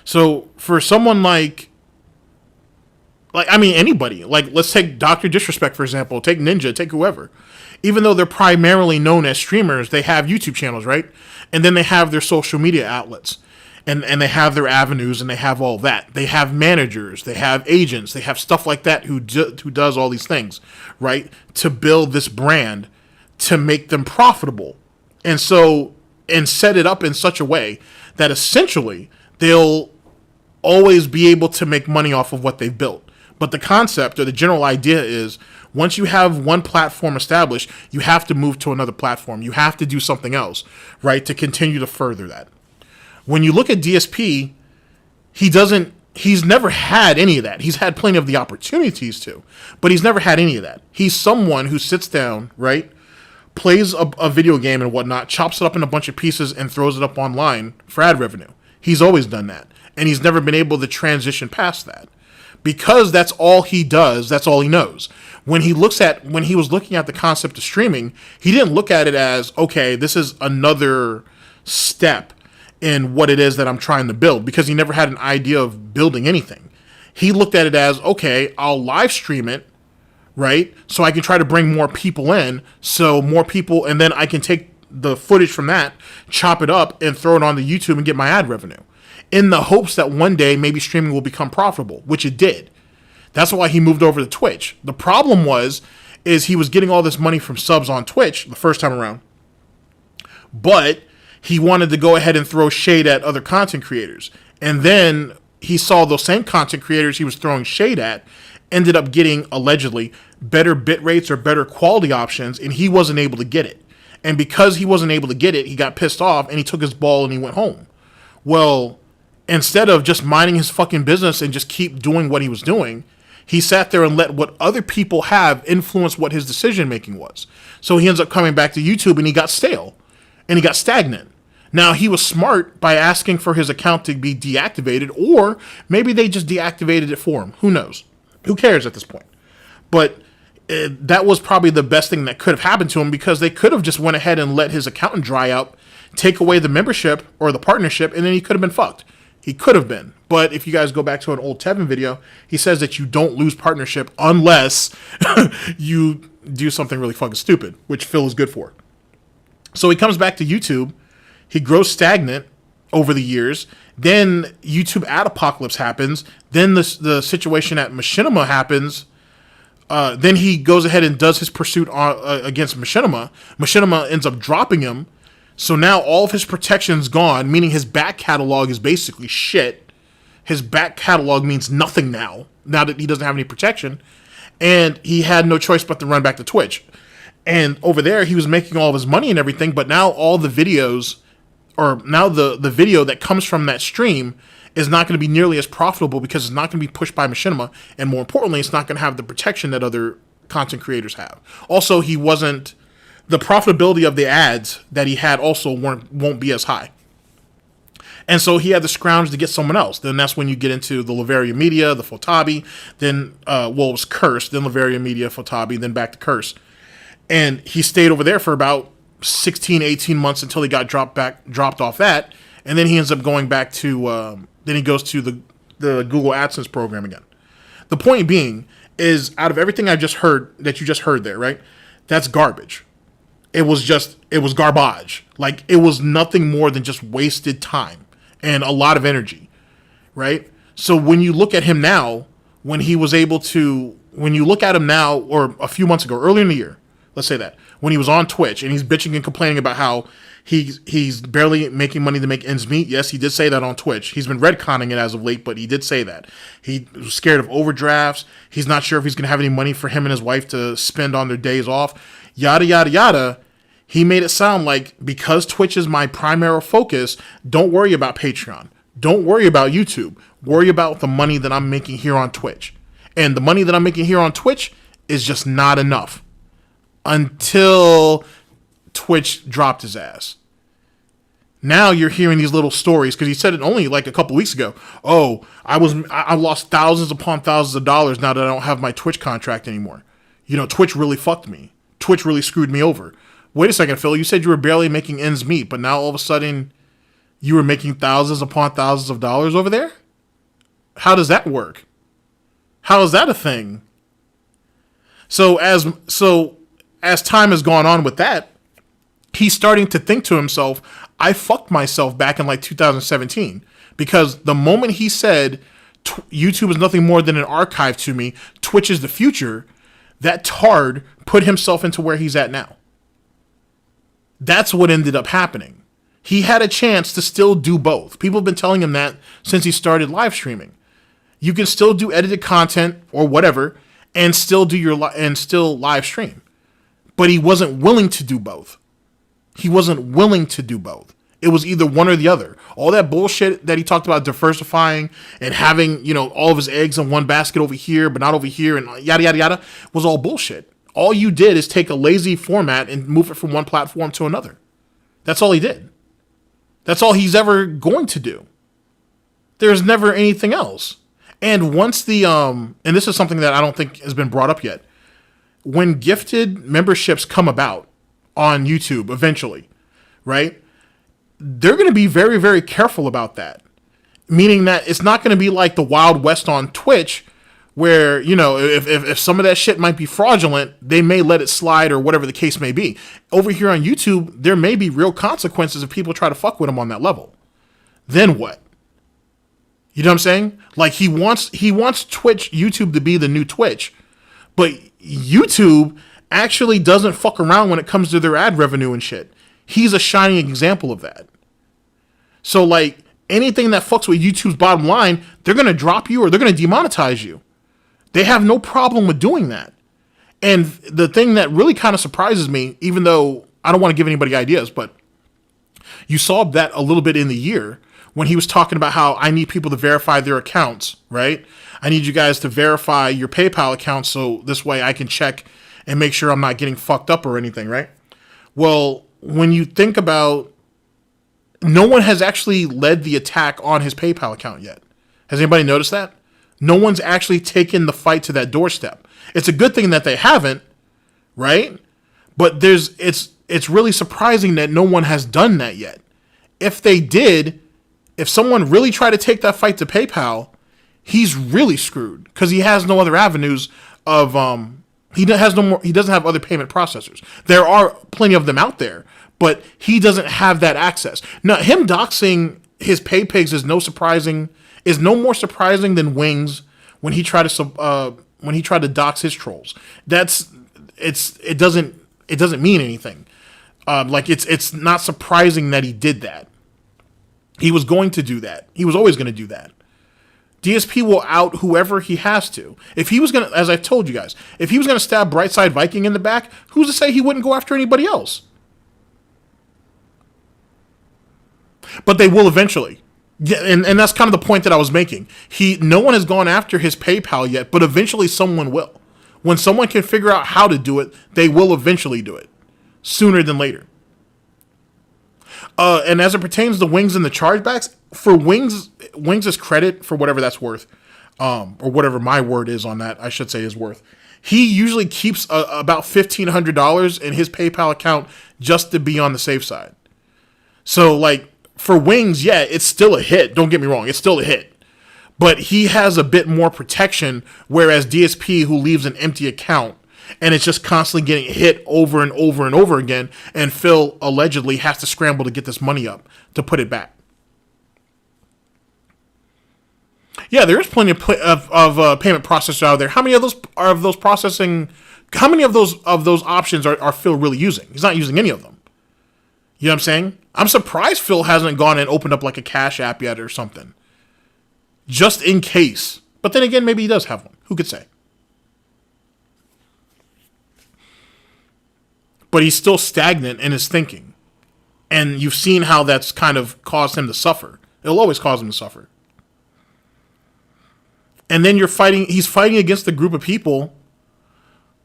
So for someone like anybody, like let's take Dr. Disrespect, for example, take Ninja, take whoever. Even though they're primarily known as streamers, they have YouTube channels, right? And then they have their social media outlets. And they have their avenues, and they have all that. They have managers, they have agents, they have stuff like that who does all these things, right? To build this brand, to make them profitable. And set it up in such a way that essentially they'll always be able to make money off of what they've built. But the concept or the general idea is Once you have one platform established, you have to move to another platform. You have to do something else, right, to continue to further that. When you look at DSP, he's never had any of that. He's had plenty of the opportunities to, but he's never had any of that. He's someone who sits down, right, plays a video game and whatnot, chops it up in a bunch of pieces and throws it up online for ad revenue. He's always done that. And he's never been able to transition past that. Because that's all he does, that's all he knows. When he was looking at the concept of streaming, he didn't look at it as, okay, this is another step in what it is that I'm trying to build, because he never had an idea of building anything. He looked at it as, okay, I'll live stream it, right? So I can try to bring more people in, and then I can take the footage from that, chop it up, and throw it on the YouTube and get my ad revenue, in the hopes that one day maybe streaming will become profitable, which it did. That's why he moved over to Twitch. The problem is he was getting all this money from subs on Twitch the first time around, but he wanted to go ahead and throw shade at other content creators. And then he saw those same content creators he was throwing shade at ended up getting, allegedly, better bit rates or better quality options, and he wasn't able to get it. And because he wasn't able to get it, he got pissed off and he took his ball and he went home. Well, instead of just minding his fucking business and just keep doing what he was doing, he sat there and let what other people have influence what his decision making was. So he ends up coming back to YouTube and he got stale and he got stagnant. Now, he was smart by asking for his account to be deactivated, or maybe they just deactivated it for him. Who knows? Who cares at this point? But that was probably the best thing that could have happened to him, because they could have just went ahead and let his account dry out, take away the membership or the partnership, and then he could have been fucked. He could have been. But if you guys go back to an old Tevin video, he says that you don't lose partnership unless you do something really fucking stupid, which Phil is good for. So he comes back to YouTube. He grows stagnant over the years. Then YouTube ad apocalypse happens. Then the situation at Machinima happens. Then he goes ahead and does his pursuit against Machinima. Machinima ends up dropping him. So now all of his protection's gone, meaning his back catalog is basically shit. His back catalog means nothing now that he doesn't have any protection. And he had no choice but to run back to Twitch. And over there, he was making all of his money and everything, but now all the videos, or now the video that comes from that stream is not going to be nearly as profitable, because it's not going to be pushed by Machinima, and more importantly, it's not going to have the protection that other content creators have. Also, the profitability of the ads that he had also won't be as high. And so he had to scrounge to get someone else. Then that's when you get into the Leveria Media, the Fotabi, then, it was Curse, then Leveria Media, Fotabi, then back to Curse. And he stayed over there for about 16, 18 months until he got dropped off that. And then he ends up going back to, then he goes to the Google AdSense program again. The point being is, out of everything I just heard, that you just heard there, right? That's garbage. It was garbage. Like, it was nothing more than just wasted time and a lot of energy, right? So when you look at him now, when you look at him now, or a few months ago, earlier in the year, let's say that, when he was on Twitch and he's bitching and complaining about how he's barely making money to make ends meet. Yes, he did say that on Twitch. He's been retconning it as of late, but he did say that. He was scared of overdrafts. He's not sure if he's going to have any money for him and his wife to spend on their days off. Yada, yada, yada. He made it sound like, because Twitch is my primary focus, don't worry about Patreon. Don't worry about YouTube. Worry about the money that I'm making here on Twitch. And the money that I'm making here on Twitch is just not enough. Until Twitch dropped his ass. Now you're hearing these little stories, because he said it only like a couple weeks ago. Oh, I lost thousands upon thousands of dollars now that I don't have my Twitch contract anymore. You know, Twitch really fucked me. Twitch really screwed me over. Wait a second, Phil. You said you were barely making ends meet, but now all of a sudden you were making thousands upon thousands of dollars over there? How does that work? How is that a thing? So as time has gone on with that, he's starting to think to himself, I fucked myself back in like 2017, because the moment he said YouTube is nothing more than an archive to me, Twitch is the future, that tard put himself into where he's at now. That's what ended up happening. He had a chance to still do both. People have been telling him that since he started live streaming. You can still do edited content or whatever and still live stream. But he wasn't willing to do both. He wasn't willing to do both. It was either one or the other. All that bullshit that he talked about diversifying and having, all of his eggs in one basket over here, but not over here, and yada, yada, yada, was all bullshit. All you did is take a lazy format and move it from one platform to another. That's all he did. That's all he's ever going to do. There's never anything else. And once and this is something that I don't think has been brought up yet, when gifted memberships come about on YouTube eventually, right? They're going to be very, very careful about that. Meaning that it's not going to be like the Wild West on Twitch where, if some of that shit might be fraudulent, they may let it slide or whatever the case may be. Over here on YouTube, there may be real consequences if people try to fuck with him on that level. Then what? You know what I'm saying? Like he wants YouTube to be the new Twitch, but YouTube actually doesn't fuck around when it comes to their ad revenue and shit. He's a shining example of that. So like anything that fucks with YouTube's bottom line, they're going to drop you or they're going to demonetize you. They have no problem with doing that. And the thing that really kind of surprises me, even though I don't want to give anybody ideas, but you saw that a little bit in the year when he was talking about how I need people to verify their accounts, right? I need you guys to verify your PayPal account so this way I can check and make sure I'm not getting fucked up or anything, right? Well, when you think about, no one has actually led the attack on his PayPal account yet. Has anybody noticed that? No one's actually taken the fight to that doorstep. It's a good thing that they haven't, right? But it's really surprising that no one has done that yet. If they did, if someone really tried to take that fight to PayPal, he's really screwed because he has no other avenues of he doesn't have other payment processors. There are plenty of them out there, but he doesn't have that access. Now, him doxing his pay pigs is no more surprising than Wings when he tried to dox his trolls. It doesn't mean anything. It's not surprising that he did that. He was going to do that. He was always going to do that. DSP will out whoever he has to. If he was going to, as I've told you guys, if he was going to stab Brightside Viking in the back, who's to say he wouldn't go after anybody else? But they will eventually. Yeah, and that's kind of the point that I was making. No one has gone after his PayPal yet, but eventually someone will. When someone can figure out how to do it, they will eventually do it. Sooner than later. And as it pertains to Wings and the chargebacks, for Wings' credit, for whatever that's worth, or whatever my word is on that, I should say is worth, he usually keeps about $1,500 in his PayPal account just to be on the safe side. So, like, for Wings, yeah, it's still a hit. Don't get me wrong, it's still a hit. But he has a bit more protection, whereas DSP, who leaves an empty account, and it's just constantly getting hit over and over and over again, and Phil allegedly has to scramble to get this money up to put it back. Yeah, there is plenty of payment processors out there. How many of those How many of those options are Phil really using? He's not using any of them. You know what I'm saying? I'm surprised Phil hasn't gone and opened up like a Cash App yet or something, just in case. But then again, maybe he does have one. Who could say? But he's still stagnant in his thinking. And you've seen how that's kind of caused him to suffer. It'll always cause him to suffer. And then he's fighting against a group of people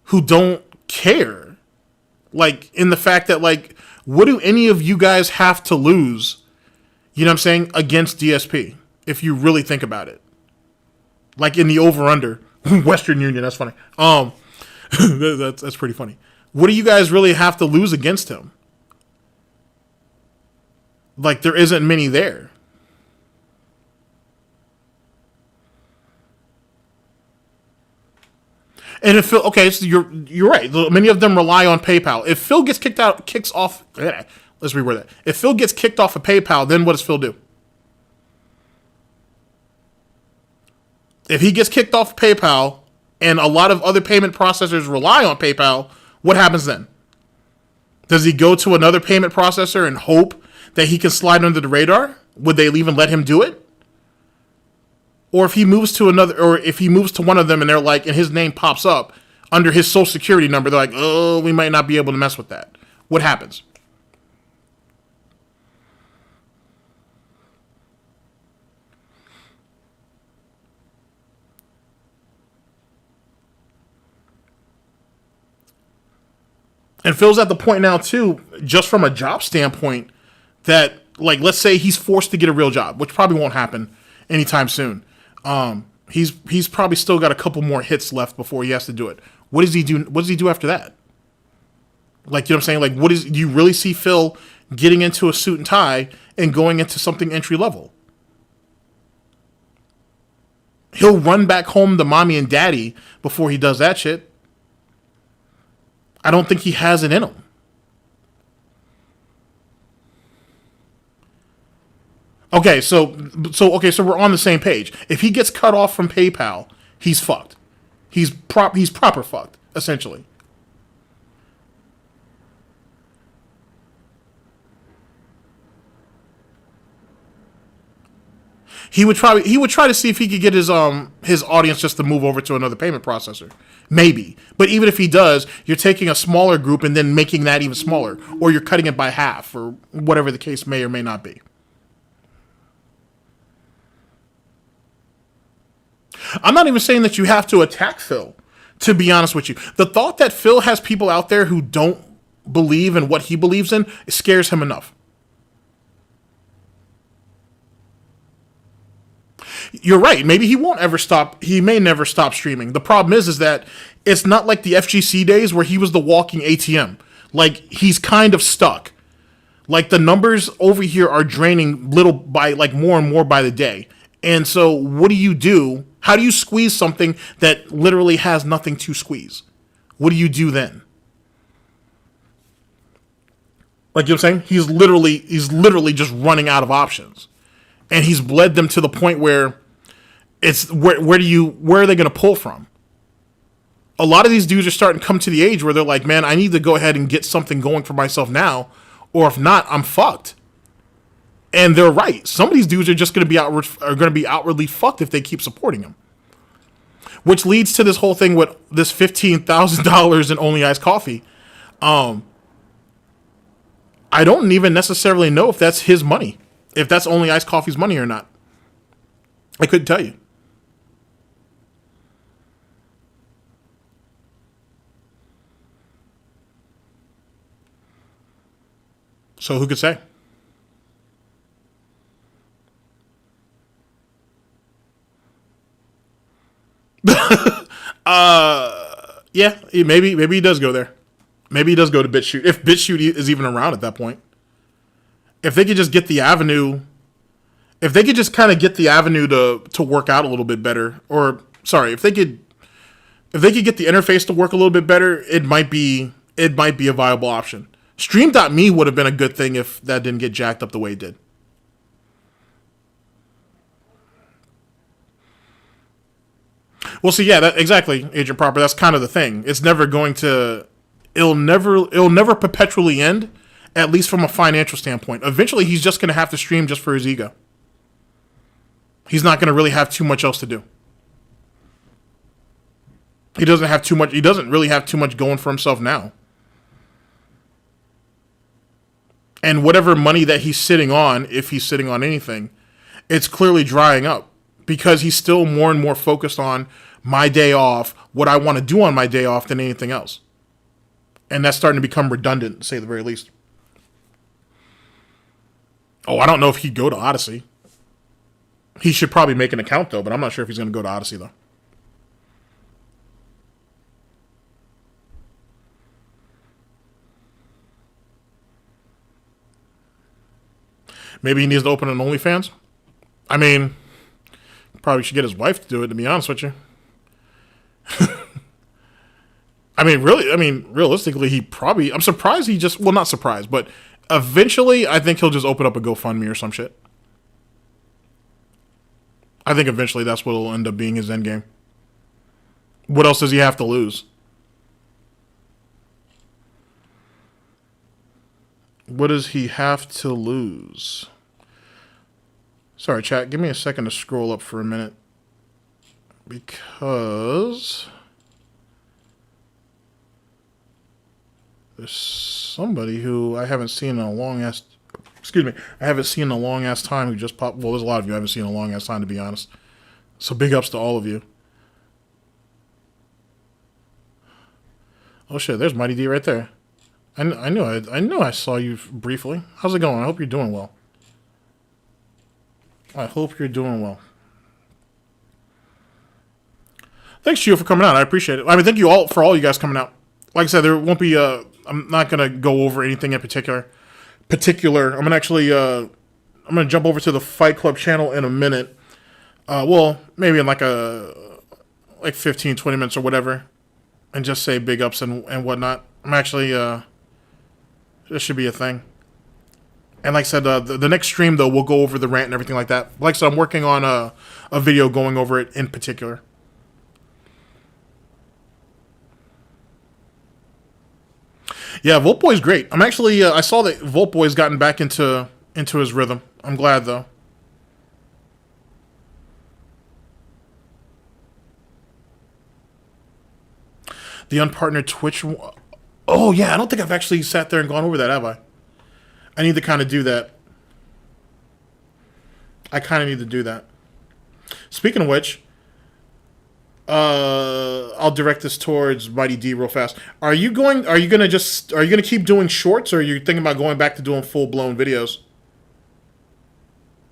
who don't care. Like, in the fact that, like, what do any of you guys have to lose, you know what I'm saying, against DSP, if you really think about it? Like, in the over-under, Western Union, that's funny. That's pretty funny. What do you guys really have to lose against him? Like, there isn't many there. And if Phil, okay, so you're right. Many of them rely on PayPal. If Phil gets kicks off, let's reword that. If Phil gets kicked off of PayPal, then what does Phil do? If he gets kicked off PayPal and a lot of other payment processors rely on PayPal, what happens then? Does he go to another payment processor and hope that he can slide under the radar? Would they even let him do it? Or if he moves to another, or if he moves to one of them and they're like, and his name pops up under his social security number, they're like, oh, we might not be able to mess with that. What happens? And Phil's at the point now too, just from a job standpoint, that like, let's say he's forced to get a real job, which probably won't happen anytime soon. He's probably still got a couple more hits left before he has to do it. What does he do? What does he do after that? Like, you know what I'm saying? Like, do you really see Phil getting into a suit and tie and going into something entry level? He'll run back home to mommy and daddy before he does that shit. I don't think he has it in him. Okay, so we're on the same page. If he gets cut off from PayPal, he's fucked. He's proper fucked, essentially. He would try to see if he could get his audience just to move over to another payment processor. Maybe. But even if he does, you're taking a smaller group and then making that even smaller, or you're cutting it by half, or whatever the case may or may not be. I'm not even saying that you have to attack Phil, to be honest with you. The thought that Phil has people out there who don't believe in what he believes in scares him enough. You're right. Maybe he won't ever stop. He may never stop streaming. The problem is that it's not like the FGC days where he was the walking ATM. Like, he's kind of stuck. Like, the numbers over here are draining more and more by the day. And so what do you do? How do you squeeze something that literally has nothing to squeeze? What do you do then? Like, you know what I'm saying? He's literally just running out of options. And he's bled them to the point where it's where are they going to pull from? A lot of these dudes are starting to come to the age where they're like, man, I need to go ahead and get something going for myself now, or if not, I'm fucked. And they're right. Some of these dudes are just going to be outwardly fucked if they keep supporting him. Which leads to this whole thing with this $15,000 in Only Iced Coffee. I don't even necessarily know if that's his money. If that's Only Iced Coffee's money or not. I couldn't tell you. So who could say? Yeah, maybe he does go there. Maybe he does go to BitChute. If BitChute is even around at that point. If they could just get the avenue, if they could just kind of get the avenue to work out a little bit better, or sorry, if they could get the interface to work a little bit better, it might be a viable option. Stream.me would have been a good thing if that didn't get jacked up the way it did. Well, see, yeah, exactly, Agent Proper. That's kind of the thing. It's never going to. It'll never perpetually end. At least from a financial standpoint. Eventually, he's just going to have to stream just for his ego. He's not going to really have too much else to do. He doesn't really have too much going for himself now. And whatever money that he's sitting on, if he's sitting on anything, it's clearly drying up. Because he's still more and more focused on my day off, what I want to do on my day off than anything else. And that's starting to become redundant, to say the very least. Oh, I don't know if he'd go to Odyssey. He should probably make an account, though, but I'm not sure if he's going to go to Odyssey, though. Maybe he needs to open an OnlyFans. I mean, probably should get his wife to do it, to be honest with you. Realistically, I'm surprised not surprised, but eventually, I think he'll just open up a GoFundMe or some shit. I think eventually that's what will end up being his endgame. What else does he have to lose? What does he have to lose? Sorry, chat. Give me a second to scroll up for a minute. because there's somebody who I haven't seen in a long ass. Excuse me, I haven't seen in a long ass time who just popped. Well, there's a lot of you I haven't seen in a long ass time, to be honest. So big ups to all of you. Oh shit, there's Mighty D right there. I knew I saw you briefly. How's it going? I hope you're doing well. I hope you're doing well. Thanks, Gio, for coming out. I appreciate it. I mean, thank you all for all you guys coming out. Like I said, there won't be. I'm not gonna go over anything in particular. I'm gonna actually. I'm gonna jump over to the Fight Club channel in a minute. Well, maybe in like 15, 20 minutes or whatever, and just say big ups and whatnot. I'm actually. This should be a thing. And like I said, the next stream though, we'll go over the rant and everything like that. Like I said, I'm working on a video going over it in particular. Yeah, Volt Boy's great. I'm actually I saw that Volt Boy's gotten back into his rhythm. I'm glad though. The unpartnered Twitch. Oh yeah, I don't think I've actually sat there and gone over that, have I? I need to kind of do that. I kind of need to do that. Speaking of which, I'll direct this towards Mighty D real fast. Are you gonna keep doing shorts, or are you thinking about going back to doing full-blown videos?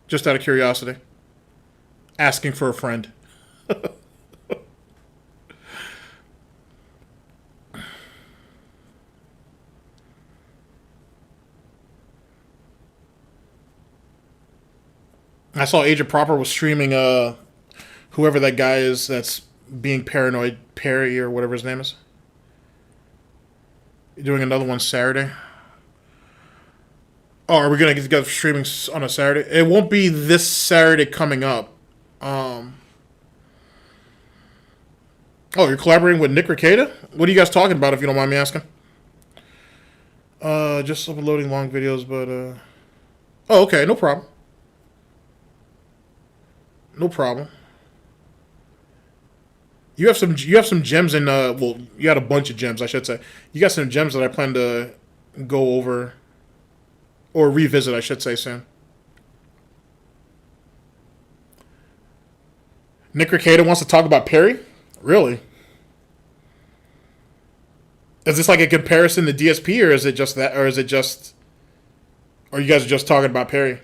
Just out of curiosity. Asking for a friend. I saw Agent Proper was streaming whoever that guy is that's being paranoid, Perry or whatever his name is. You're doing another one Saturday. Oh, are we gonna get together for streaming on a Saturday? It won't be this Saturday coming up. Oh, you're collaborating with Nick Ricada? What are you guys talking about, if you don't mind me asking? Just uploading long videos, but oh, okay, no problem. No problem. You have some gems in well, you got a bunch of gems, I should say. You got some gems that I plan to go over or revisit, I should say, soon. Nick Ricada wants to talk about Perry? Really? Is this like a comparison to DSP, or is it just that, or is it just, or you guys are just talking about Perry?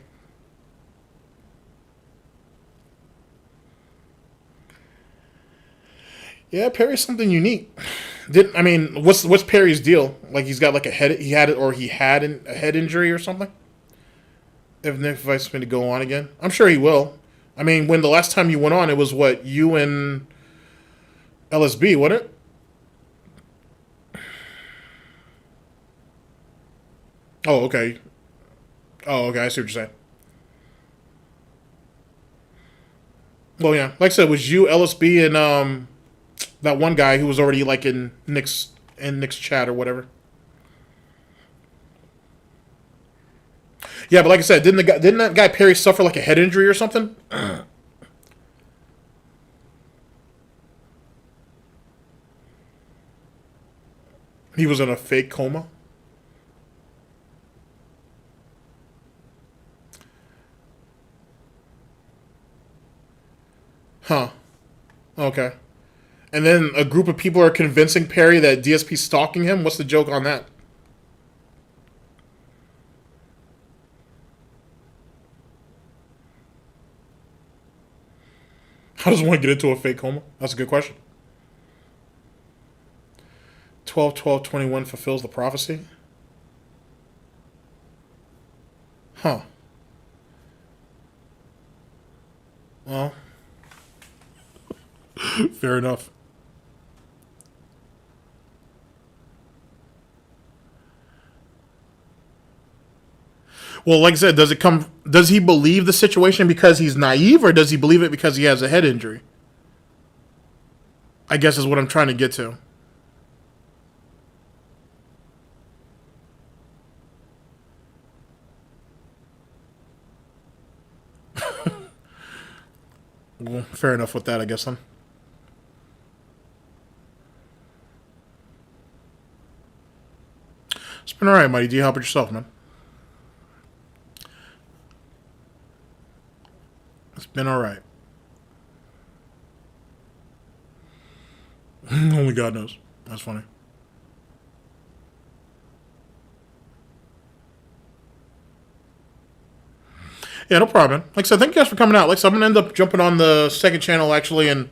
Yeah, Perry's something unique. What's Perry's deal? Like, he's got like a head injury or something? If Nick invites me to go on again, I'm sure he will. I mean, when the last time you went on, it was what, you and LSB, wasn't it? Oh, okay. Oh, okay. I see what you're saying. Well, yeah. Like I said, it was you, LSB, and that one guy who was already like in Nick's chat or whatever. Yeah, but like I said, didn't that guy Perry suffer like a head injury or something? He was in a fake coma. Huh. Okay. And then a group of people are convincing Perry that DSP's stalking him? What's the joke on that? How does one get into a fake coma? That's a good question. 12-12-21 fulfills the prophecy? Huh. Well, fair enough. Well, like I said, does he believe the situation because he's naive, or does he believe it because he has a head injury? I guess is what I'm trying to get to. Well, fair enough with that, I guess, then. been all right, Mighty D. How about yourself, man? It's been all right. Only God knows. That's funny. Yeah, no problem, man. Like I said, thank you guys for coming out. Like I said, I'm going to end up jumping on the second channel actually in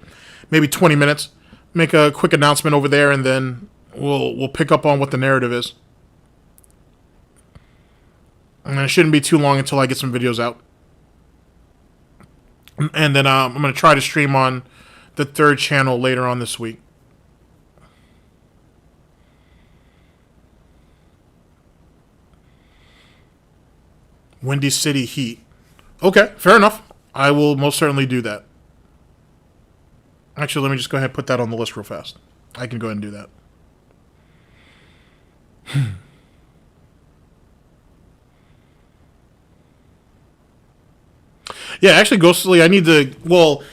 maybe 20 minutes. Make a quick announcement over there, and then we'll pick up on what the narrative is. And it shouldn't be too long until I get some videos out. And then I'm going to try to stream on the third channel later on this week. Windy City Heat. Okay, fair enough. I will most certainly do that. Actually, let me just go ahead and put that on the list real fast. I can go ahead and do that. Yeah, actually, Ghostly, I need to... Well,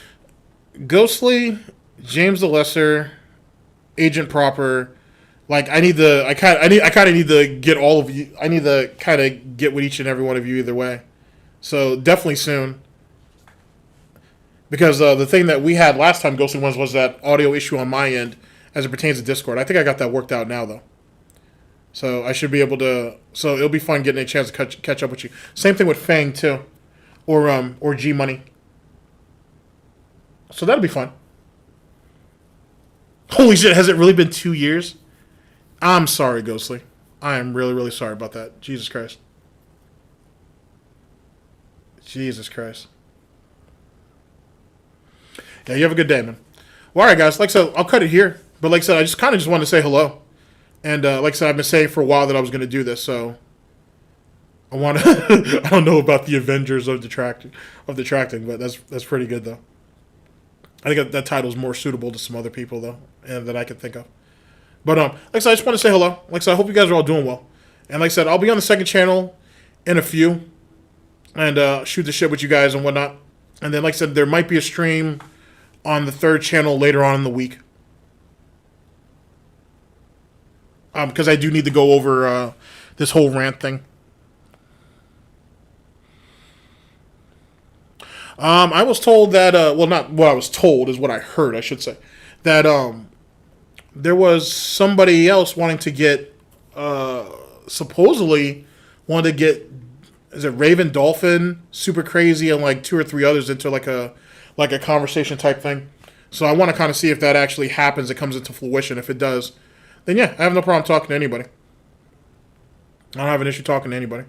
Ghostly, James the Lesser, Agent Proper... Like, I kind of need to get all of you... I need to kind of get with each and every one of you either way. So, definitely soon. Because the thing that we had last time, Ghostly Ones, was that audio issue on my end as it pertains to Discord. I think I got that worked out now, though. So, I should be able to... So, it'll be fun getting a chance to catch up with you. Same thing with Fang, too. Or G-Money. So, that'll be fun. Holy shit, has it really been 2 years? I'm sorry, Ghostly. I am really, really sorry about that. Jesus Christ. Jesus Christ. Yeah, you have a good day, man. Well, all right, guys. Like I said, I'll cut it here. But like I said, I just wanted to say hello. And like I said, I've been saying for a while that I was going to do this, so I want to... I don't know about the Avengers of Detracting, but that's pretty good, though. I think that title's more suitable to some other people, though, and that I can think of. But like I said, I just want to say hello. Like I said, I hope you guys are all doing well. And like I said, I'll be on the second channel in a few and shoot the shit with you guys and whatnot. And then, like I said, there might be a stream on the third channel later on in the week. Because I do need to go over this whole rant thing. I was told that, well, not what I was told, is what I heard, I should say. That there was somebody else wanting to get, supposedly wanted to get, is it Raven, Dolphin, Super Crazy, and like 2 or 3 others into like a conversation type thing. So I want to kind of see if that actually happens, it comes into fruition. If it does, then yeah, I have no problem talking to anybody. I don't have an issue talking to anybody.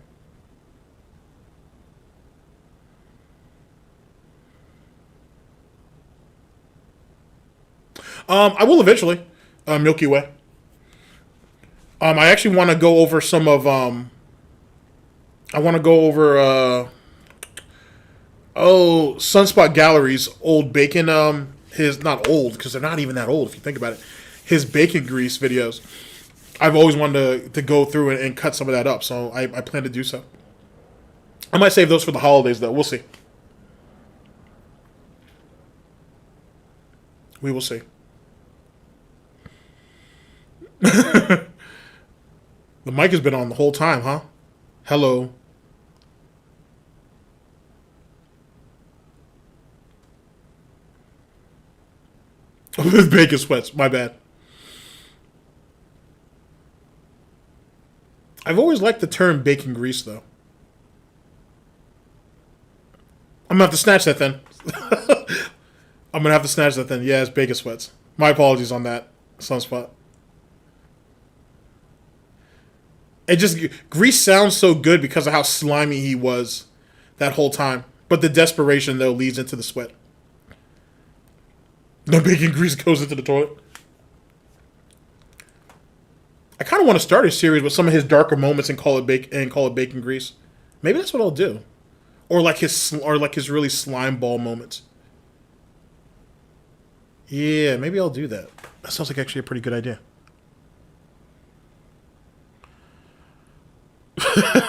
I will eventually. Milky Way. I actually want to go over some of... I want to go over... Sunspot Gallery's old bacon... his... Not old, because they're not even that old, if you think about it. His bacon grease videos. I've always wanted to go through and cut some of that up, so I plan to do so. I might save those for the holidays, though. We'll see. We will see. The mic has been on the whole time, huh? Hello. With bacon sweats, my bad. I've always liked the term bacon grease, though. I'm gonna have to snatch that then. I'm gonna have to snatch that then. Yeah, it's bacon sweats. My apologies on that, Sunspot. It just... Grease sounds so good because of how slimy he was that whole time. But the desperation, though, leads into the sweat. The bacon grease goes into the toilet. I kind of want to start a series with some of his darker moments and call it bacon grease. Maybe that's what I'll do. Or like his really slime ball moments. Yeah, maybe I'll do that. That sounds like actually a pretty good idea.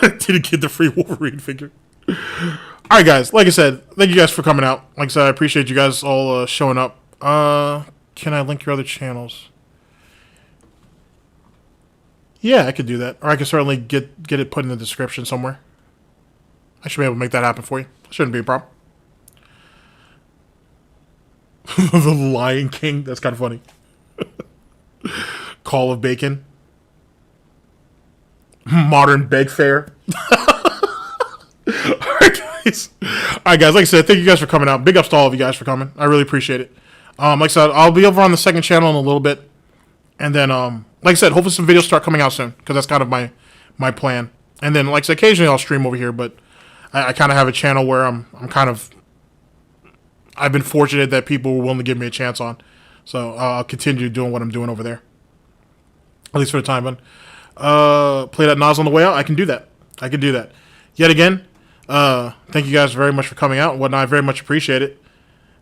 Didn't get the free Wolverine figure. Alright, guys. Like I said, thank you guys for coming out. Like I said, I appreciate you guys all showing up. Can I link your other channels? Yeah, I could do that. Or I could certainly get it put in the description somewhere. I should be able to make that happen for you. Shouldn't be a problem. The Lion King. That's kind of funny. Call of Bacon. Modern Beg Fair. Alright guys, like I said, thank you guys for coming out. Big ups to all of you guys for coming. I really appreciate it. Like I said, I'll be over on the second channel in a little bit. And then, like I said, hopefully some videos start coming out soon. Because that's kind of my plan. And then, like I said, occasionally I'll stream over here. But I kind of have a channel where I've been fortunate that people were willing to give me a chance on. So I'll continue doing what I'm doing over there. At least for the time, but play that Nas on the way out. I can do that. Yet again, thank you guys very much for coming out and whatnot. I very much appreciate it.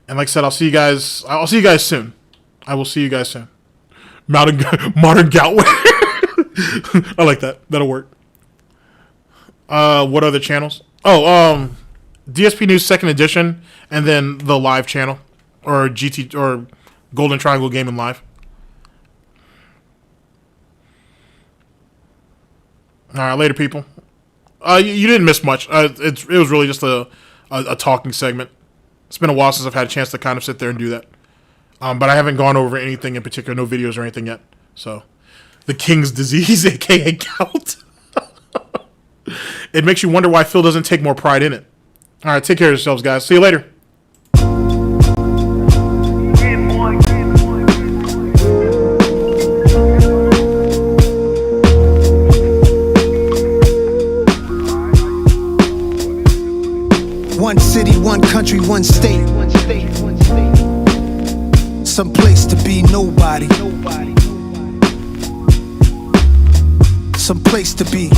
And like I said, I'll see you guys soon. I will see you guys soon. Modern Gout. I like that. That'll work. What other channels? Oh, DSPNEWS Second Edition, and then the live channel, or GT or Golden Triangle Gaming Live. All right, later, people. You didn't miss much. It was really just a talking segment. It's been a while since I've had a chance to kind of sit there and do that. But I haven't gone over anything in particular, no videos or anything yet. So, the King's Disease, aka Gout. It makes you wonder why Phil doesn't take more pride in it. All right, take care of yourselves, guys. See you later. One city, one country, one state. Some place to be nobody. Some place to be.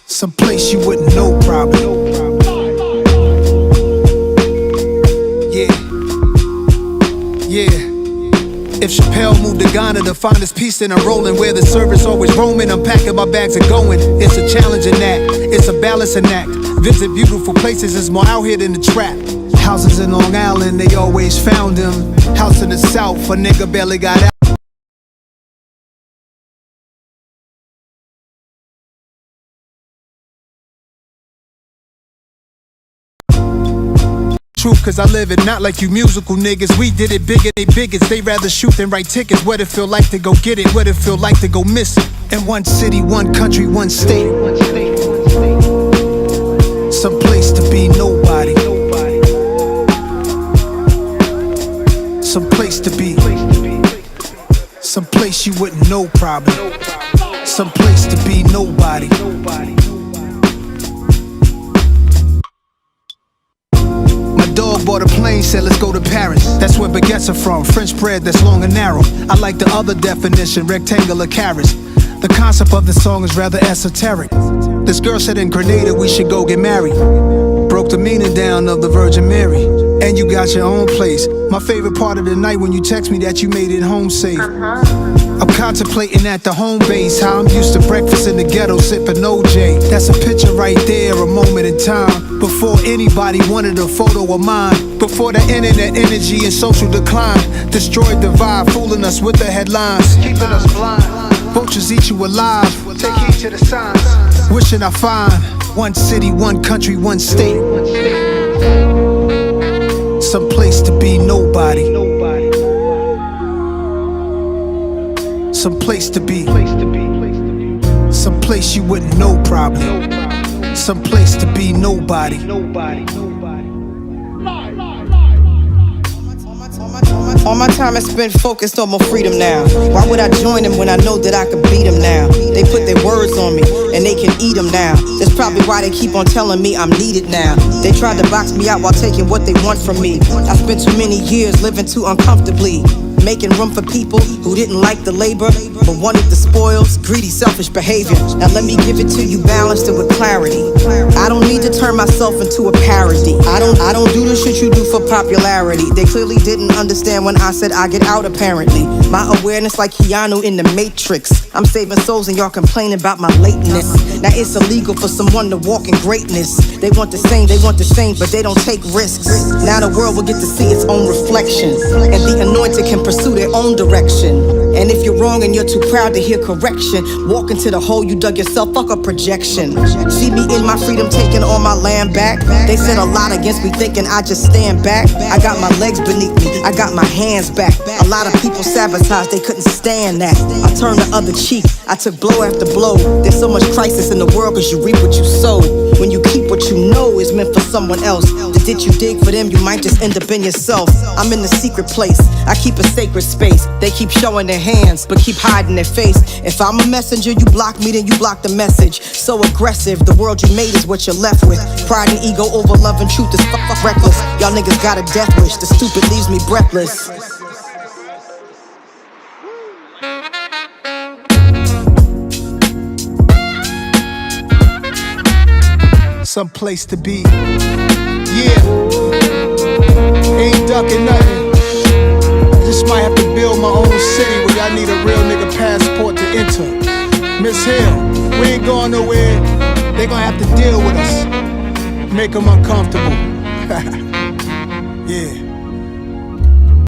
Some place you wouldn't know probably. Yeah. If Chappelle moved to Ghana to find his peace, then I'm rolling where the service always roaming. I'm packing my bags and going. It's a challenging act. It's a balancing act. Visit beautiful places, it's more out here than the trap. Houses in Long Island, they always found him. House in the South, a nigga barely got out. Truth, cause I live it, not like you musical niggas. We did it bigger, they bigots. They rather shoot than write tickets. What it feel like to go get it, what it feel like to go miss it. In one city, one country, one state. Some place to be nobody. Some place to be. Some place you wouldn't know probably. Some place to be nobody. Dog bought a plane, said let's go to Paris. That's where baguettes are from, French bread that's long and narrow. I like the other definition, rectangular carrots. The concept of the song is rather esoteric. This girl said in Grenada we should go get married. Broke the meaning down of the Virgin Mary. And you got your own place. My favorite part of the night when you text me that you made it home safe. I'm contemplating at the home base how I'm used to breakfast in the ghetto sipping OJ. That's a picture right there, a moment in time. Before anybody wanted a photo of mine. Before the internet energy and social decline destroyed the vibe, fooling us with the headlines, keeping us blind. Vultures eat you alive. Take heed to the signs. Wishing I find one city, one country, one state. Some place to be nobody. Some place to be. Some place you wouldn't know probably. Some place to be nobody. All my time is spent focused on my freedom now. Why would I join them when I know that I could beat them now? They put their words on me and they can eat them now. That's probably why they keep on telling me I'm needed now. They tried to box me out while taking what they want from me. I spent too many years living too uncomfortably, making room for people who didn't like the labor but wanted the spoils, greedy, selfish behavior. Now let me give it to you balanced and with clarity. I don't need to turn myself into a parody. I don't do the shit you do for popularity. They clearly didn't understand when I said I get out apparently. My awareness like Keanu in the Matrix. I'm saving souls and y'all complaining about my lateness. Now it's illegal for someone to walk in greatness. They want the same, but they don't take risks. Now the world will get to see its own reflection, and the anointed can pursue their own direction. And if you're wrong and you're too proud to hear correction, walk into the hole you dug yourself, fuck a projection. See me in my freedom taking all my land back. They said a lot against me thinking I just stand back. I got my legs beneath me, I got my hands back. A lot of people sabotage, they couldn't stand that. I turned the other cheek, I took blow after blow. There's so much crisis in the world cause you reap what you sow. When you keep what you know is meant for someone else, the ditch you dig for them, you might just end up in yourself. I'm in the secret place, I keep a sacred space. They keep showing their hands, but keep hiding their face. If I'm a messenger, you block me, then you block the message. So aggressive, the world you made is what you're left with. Pride and ego over love and truth is fuck reckless. Y'all niggas got a death wish, the stupid leaves me breathless. Some place to be. Yeah, ain't ducking nothing. Just might have to build my own city where y'all need a real nigga passport to enter. Miss Hill, we ain't going nowhere. They gonna have to deal with us. Make them uncomfortable. Yeah.